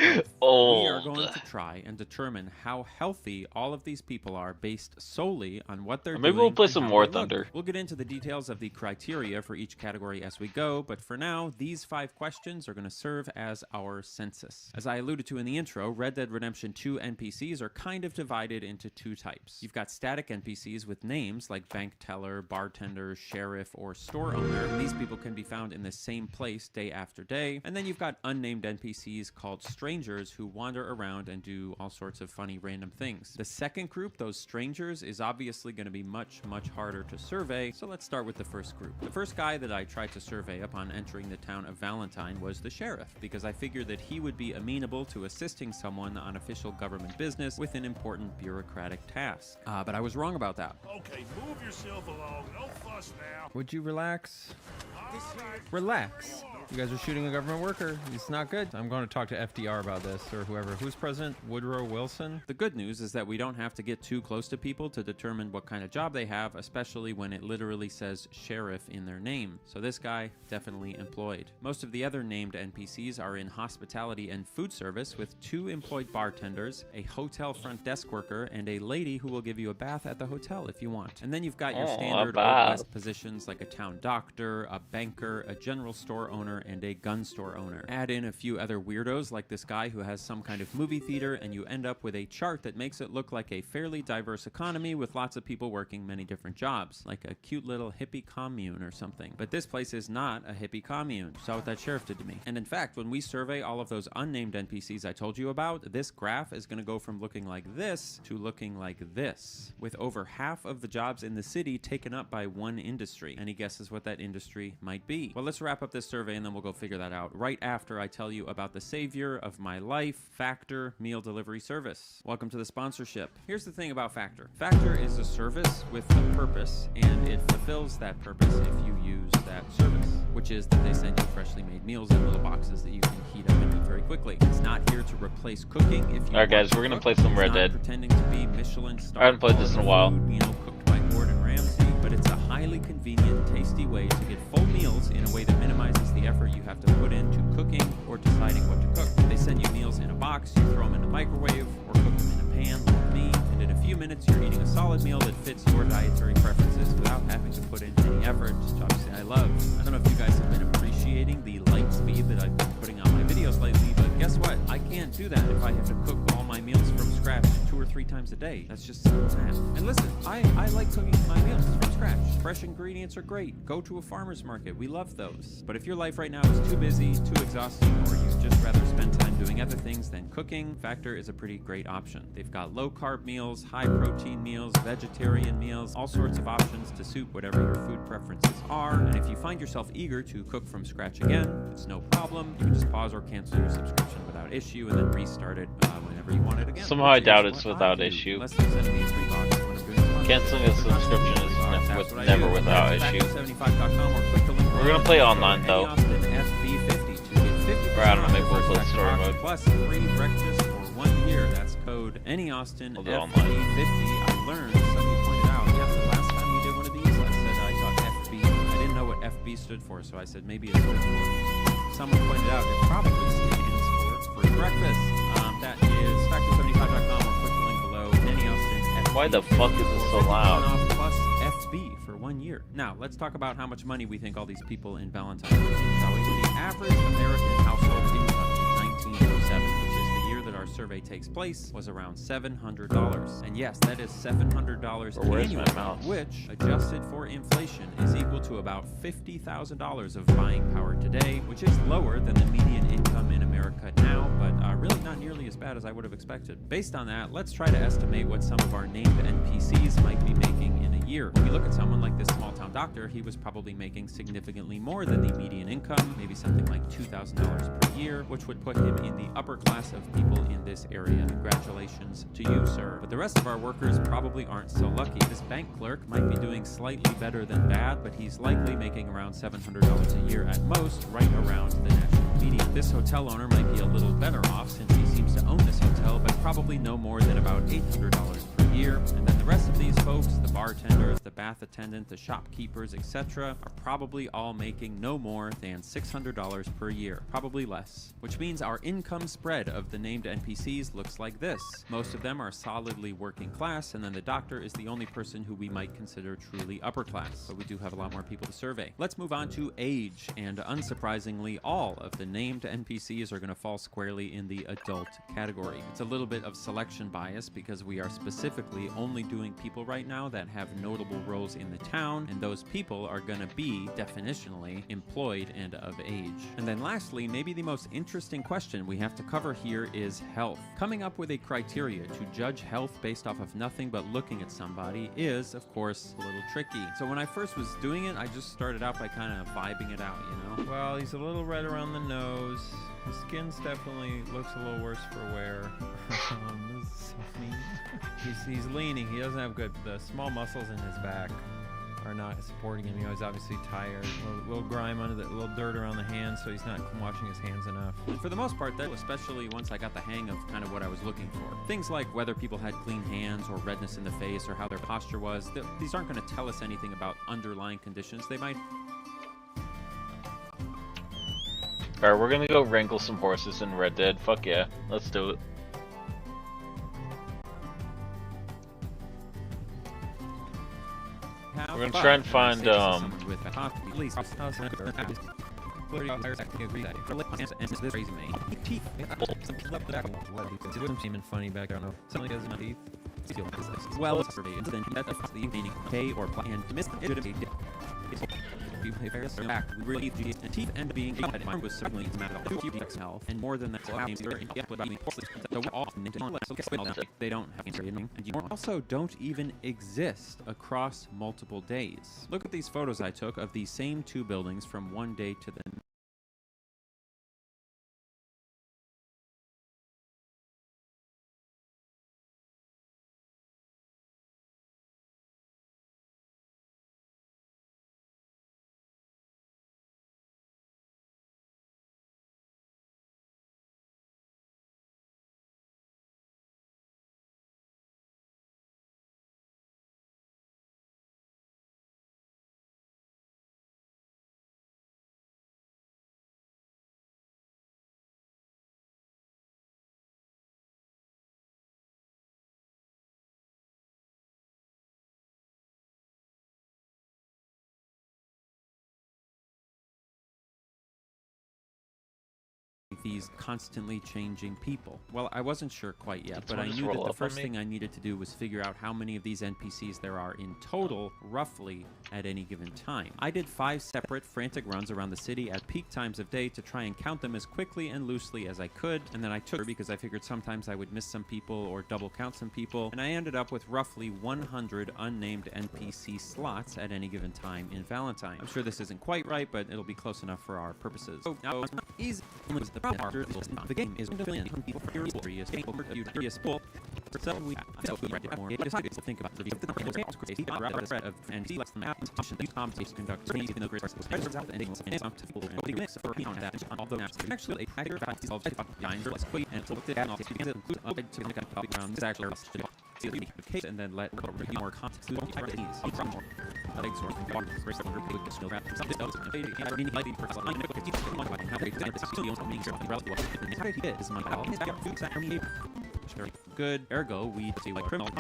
old. We are going to try and determine how healthy all of these people are based solely on what they're doing. Maybe we'll play some War Thunder. We'll get into the details of the criteria for each category as we go, but for now, these 5 questions are going to serve as our census. As I alluded to in the intro, Red Dead Redemption 2 NPCs are kind of divided into 2 types. You've got static NPCs with names like bank teller, bartender, sheriff, or store owner. These people can be found in the same place day after day. And then you've got unnamed NPCs called strangers who wander around and do all sorts of funny random things. The second group, those strangers, is obviously going to be much harder to survey, so let's start with the first group. The first guy that I tried to survey upon entering the town of Valentine was the sheriff, because I figured that he would be amenable to assisting someone on official government business with an important bureaucratic task. But I was wrong about that. Okay, move yourself along. No fuss now. Would you relax? Relax. You guys are shooting a government worker. It's not good. I'm going to talk to FDR about this, or whoever. Who's president? Woodrow Wilson? The good news is that we don't have to get too close to people to determine what kind of job they have, especially when it literally says sheriff in their name. So this guy, definitely employed. Most of the other named NPCs are in hospitality and food service, with 2 employed bartenders, a hotel front desk worker, and a lady who will give you a bath at the hotel if you want. And then you've got your standard Old West positions like a town doctor, a banker, a general store owner, and a gun store owner. Add in a few other weirdos like this guy who has some kind of movie theater, and you end up with a chart that makes it look like a fairly diverse economy with lots of people working many different jobs, like a cute little hippie commune or something. But this place is not a hippie commune. Saw what that sheriff did to me. And in fact, when we survey all of those unnamed NPCs I told you about, this graph is going to go from looking like this to looking like this, with over half of the jobs in the city taken up by one industry. Any guesses what that industry might be? Well, let's wrap up this survey and then we'll go figure that out right after I tell you about the savior of my life, Factor meal delivery service. Welcome to the sponsorship. Here's the thing about Factor. Factor is a service with a purpose, and it fulfills that purpose if you use that service, which is that they send you freshly made meals in little boxes that you can heat up and eat very quickly. It's not here to replace cooking. If you Alright guys, we're gonna play some Red Dead. Pretending to be Michelin star. I haven't played this in a while. Food, cooked by Gordon Ramsay, but it's a highly convenient, tasty way to get full meals in a way that minimizes the effort you have to put into cooking or deciding what to cook. They send you meals in a box, you throw them in a microwave, or cook them in a pan like me, and in a few minutes you're eating a solid meal that fits your dietary preferences without having to put in any effort, which obviously I love. I don't know if you guys have been appreciating the light speed that I've been putting on my videos lately, but guess what? I can't do that if I have to cook all my meals from scratch 2 or 3 times a day. That's just simple math. And listen, I like cooking my meals from scratch. Fresh ingredients are great. Go to a farmer's market. We love those. But if your life right now is too busy, too exhausting, or you'd just rather spend time doing other things than cooking, Factor is a pretty great option. They've got low-carb meals, high-protein meals, vegetarian meals, all sorts of options to suit whatever your food preferences are. And if you find yourself eager to cook from scratch again, it's no problem. You can just pause or cancel your subscription without issue and then restart it whenever you want it again. Somehow I doubt it's without issue. Canceling a subscription is never without issue. We're gonna play online though. Or I don't know, maybe we'll play story mode. Plus free breakfast for 1 code AnyAustin Hold on, FB50. I learned, somebody pointed out, yes, the last time we did one of these, I said I thought FB. I didn't know what FB stood for, so I said maybe it stood for. Someone pointed out it probably stands for free breakfast. That is factor75.com or click the link below. AnyAustin FB. Why the fuck is it so loud? Plus FB for 1 year. Now, let's talk about how much money we think all these people in Valentine are making, shall we? The average American household income in 1907, which is the year that our survey takes place, was around $700. And yes, that is $700 annually, which, adjusted for inflation, is equal to about $50,000 of buying power today, which is lower than the median income in America now, but really not nearly as bad as I would have expected. Based on that, let's try to estimate what some of our named NPCs might be making in a year. When we look at someone like this small-town doctor, he was probably making significantly more than the median income, maybe something like $2,000 per year, which would put him in the upper class of people in this area. Congratulations to you, sir. But the rest of our workers probably aren't so lucky. This bank clerk might be doing slightly better than bad, but he's likely making around $700 a year at most, right around the national median. This hotel owner might be a little better off since he seems to own this hotel, but probably no more than about $800 per year. And then the rest of these folks, the bartenders, the bath attendant, the shopkeepers, etc., are probably all making no more than $600 per year, probably less. Which means our income spread of the named NPCs looks like this. Most of them are solidly working class, and then the doctor is the only person who we might consider truly upper class. But we do have a lot more people to survey. Let's move on to age, and unsurprisingly, all of the named NPCs are going to fall squarely in the adult category. It's a little bit of selection bias because we are specifically only doing people right now that have notable roles in the town, and those people are going to be definitionally employed and of age. And then lastly, maybe the most interesting question we have to cover here is health. Coming up with a criteria to judge health based off of nothing but looking at somebody is, of course, a little tricky. So when I first was doing it, I just started out by kind of vibing it out, you know? Well, he's a little red around the nose. His skin's definitely looks a little worse for wear. This is so mean. He's leaning. He doesn't have good. The small muscles in his back are not supporting him. You know, he's obviously tired. A little grime under the, little dirt around the hands, so he's not washing his hands enough. And for the most part, that, especially once I got the hang of kind of what I was looking for. Things like whether people had clean hands or redness in the face or how their posture was. These aren't going to tell us anything about underlying conditions. They might. Alright, we're gonna go wrangle some horses in Red Dead. Fuck yeah, let's do it. We're gonna try and find funny back. I don't know. Something doesn't have teeth. Well, it's then that's the meaning K or and miss back really and teeth and being was certainly a matter of health and more than that they don't have and you also don't even exist across multiple days. Look at these photos I took of these same two buildings from one day to the these constantly changing people. Well, I wasn't sure quite yet, but I knew that the first thing I needed to do was figure out how many of these NPCs there are in total, roughly, at any given time. I did 5 separate frantic runs around the city at peak times of day to try and count them as quickly and loosely as I could, and then I took because I figured sometimes I would miss some people or double count some people, and I ended up with roughly 100 unnamed NPC slots at any given time in Valentine. I'm sure this isn't quite right, but it'll be close enough for our purposes. So now, easy. The game is So we more decided to think about the spread of and see less than that these conversations conduct in the great perspectives out and it's up to people and mix for that although actually a higher value of behind less quick and so the not to include up to the topic around this actually case and then let more context to the from more legs or first under big snow wrap some this and fading and meaning like for some like to keep one by how they think this is being relative what is my very good. Ergo, we see what criminal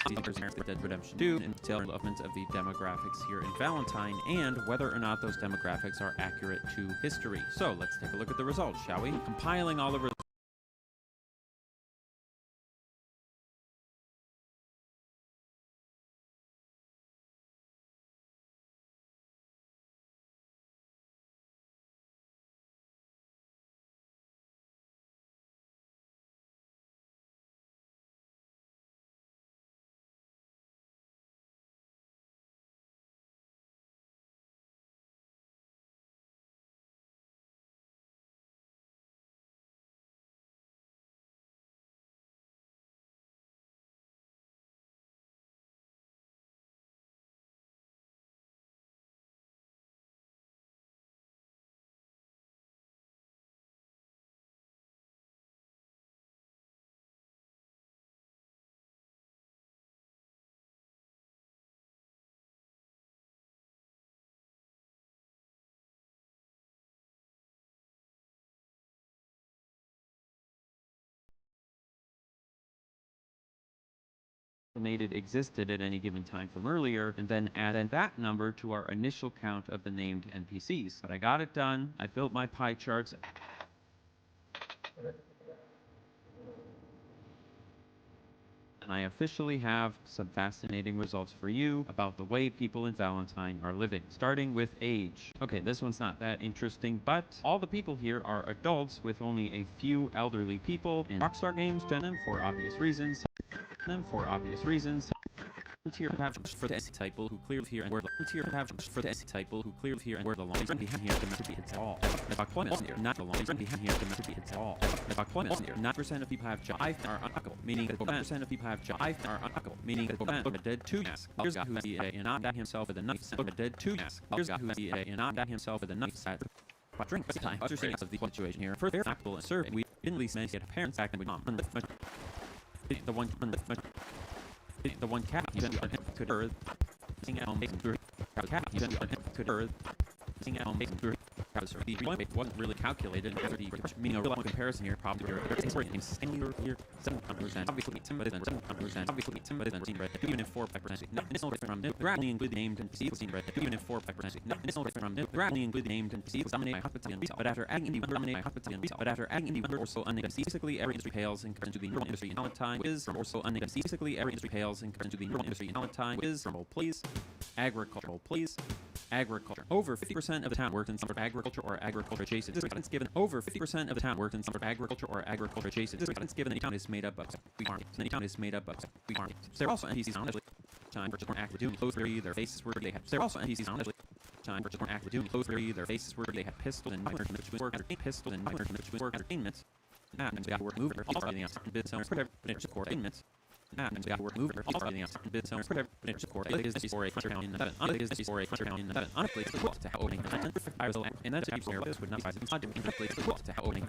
Dead Redemption 2 and detailed development of the demographics here in Valentine and whether or not those demographics are accurate to history. So let's take a look at the results, shall we? Compiling all the results. Existed at any given time from earlier, and then add that number to our initial count of the named NPCs. But I got it done. I built my pie charts. And I officially have some fascinating results for you about the way people in Valentine are living, starting with age. Okay, this one's not that interesting, but all the people here are adults with only a few elderly people in Rockstar Games, them for obvious reasons. Here have for the typo who cleared here and where the have for the typo who cleared here and where the long is behind here to be it's all not the long is behind here to be it's all 9% of people have jive are unable meaning 9% of people have jive are unable meaning that dead 2 yes here's who is and not that himself with a knife dead 2 yes here's who is and not that himself with a knife at drink time understanding of the situation here for their factual and survey we didn't least manage to get parents back and we the one cat could earth sing at home cat could earth sing at home wasn't really calculated after the meaning a real comparison here probably here 7% obviously 7% obviously 10% even if 4% it's no different from grappling with named and perceived even if 4% it's no different from grappling with named and perceived dominate hospitality and but after adding in the dominate hospitality but after adding in the also basically every industry pales in comparison to the neural industry in Valentine is from also basically every industry pales in comparison to the neural industry in Valentine is from please agricultural please agriculture over 50% of the town works in some sort of agriculture or agriculture adjacent. This is given over 50% of the town works in some sort of agriculture or agriculture adjacent. This is given the town is made up of farms. The town is made up of farms. There are also NPCs honestly time for just one act with doom close theory their faces were they had. There are also NPCs honestly time for just one act with doom close theory their faces were they had pistols and which was work pistols and which was work entertainment. And they got work mover all the bits owners whatever support entertainment. And we got work mover all the bits owners whatever support is this for a country town in the is this for a country town in the honestly to opening I was and then to scenario this would not size inside to opening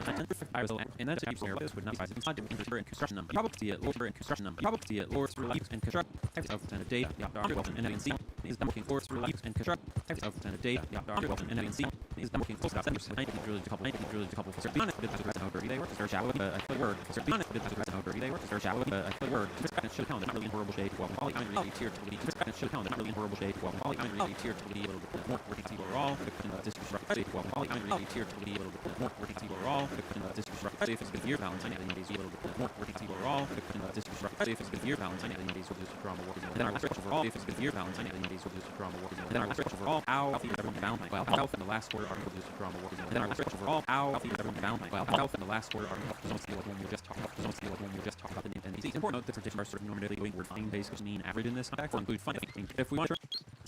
I was and then to scenario this would not size inside to and construction number probably it labor and construction number probably it lords relief and construct of 10 a day and NC is working lords relief and construct of 10 a day and NC is working close to 7% really a couple for be honest bits over they work search out a word for be honest bits over they work search out a word and should count that really horrible shade well all I'm really tier to be and should count that really horrible shade well all I'm really tier to be a little bit more working overall disrespect well all I'm really tier to be a little bit more working overall disrespect safe is good year Valentine and these a little bit more working overall disrespect safe is good year Valentine and these will just drama working then our last overall safe is good year Valentine and these will just drama working then our last overall ow everyone Valentine well health in the last word article just drama working then our last overall ow everyone Valentine well health in the last word article don't see what when you just talk about don't see what when you just talk about the name and it's important note that particular sort of normatively going word fine base which mean average in this context will include fun if we want to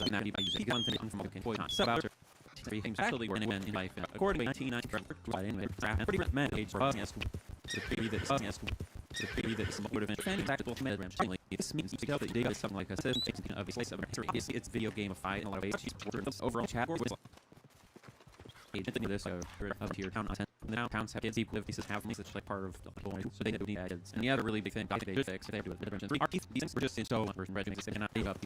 that by using one thing from can point on so about three things actually were in life according to 1990 pretty men age for us to be that The theory that some would have been practical milligrams. This means you that data is something like a system of a slice of history. It's video gamified in a lot of ways. Overall chat board was agent this of tier town content. Now towns have kids equal pieces have such like part of the boys, so they do need kids. And the other really big thing they should fix, they have to do with intervention. Our these things were just in so version red makes it cannot leave up.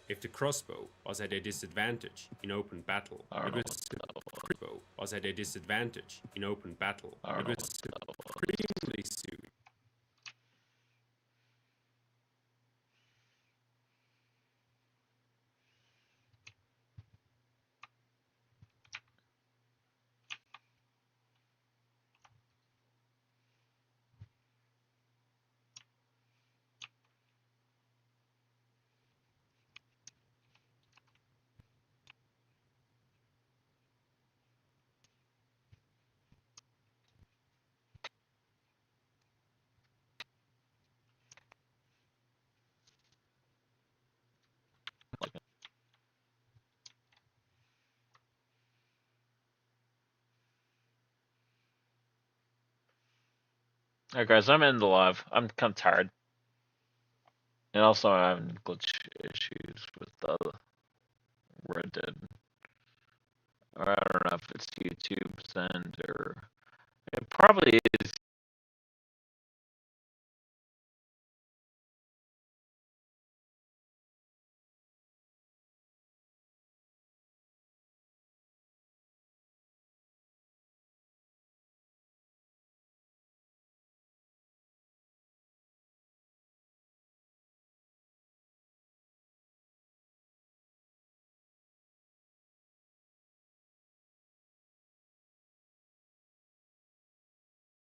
If the crossbow was at a disadvantage in open battle, it was at a disadvantage in open battle. It was supremely suited. Alright guys, I'm in the live. I'm kind of tired. And also I'm having glitch issues with the Red Dead. Or I don't know if it's YouTube's end or it probably is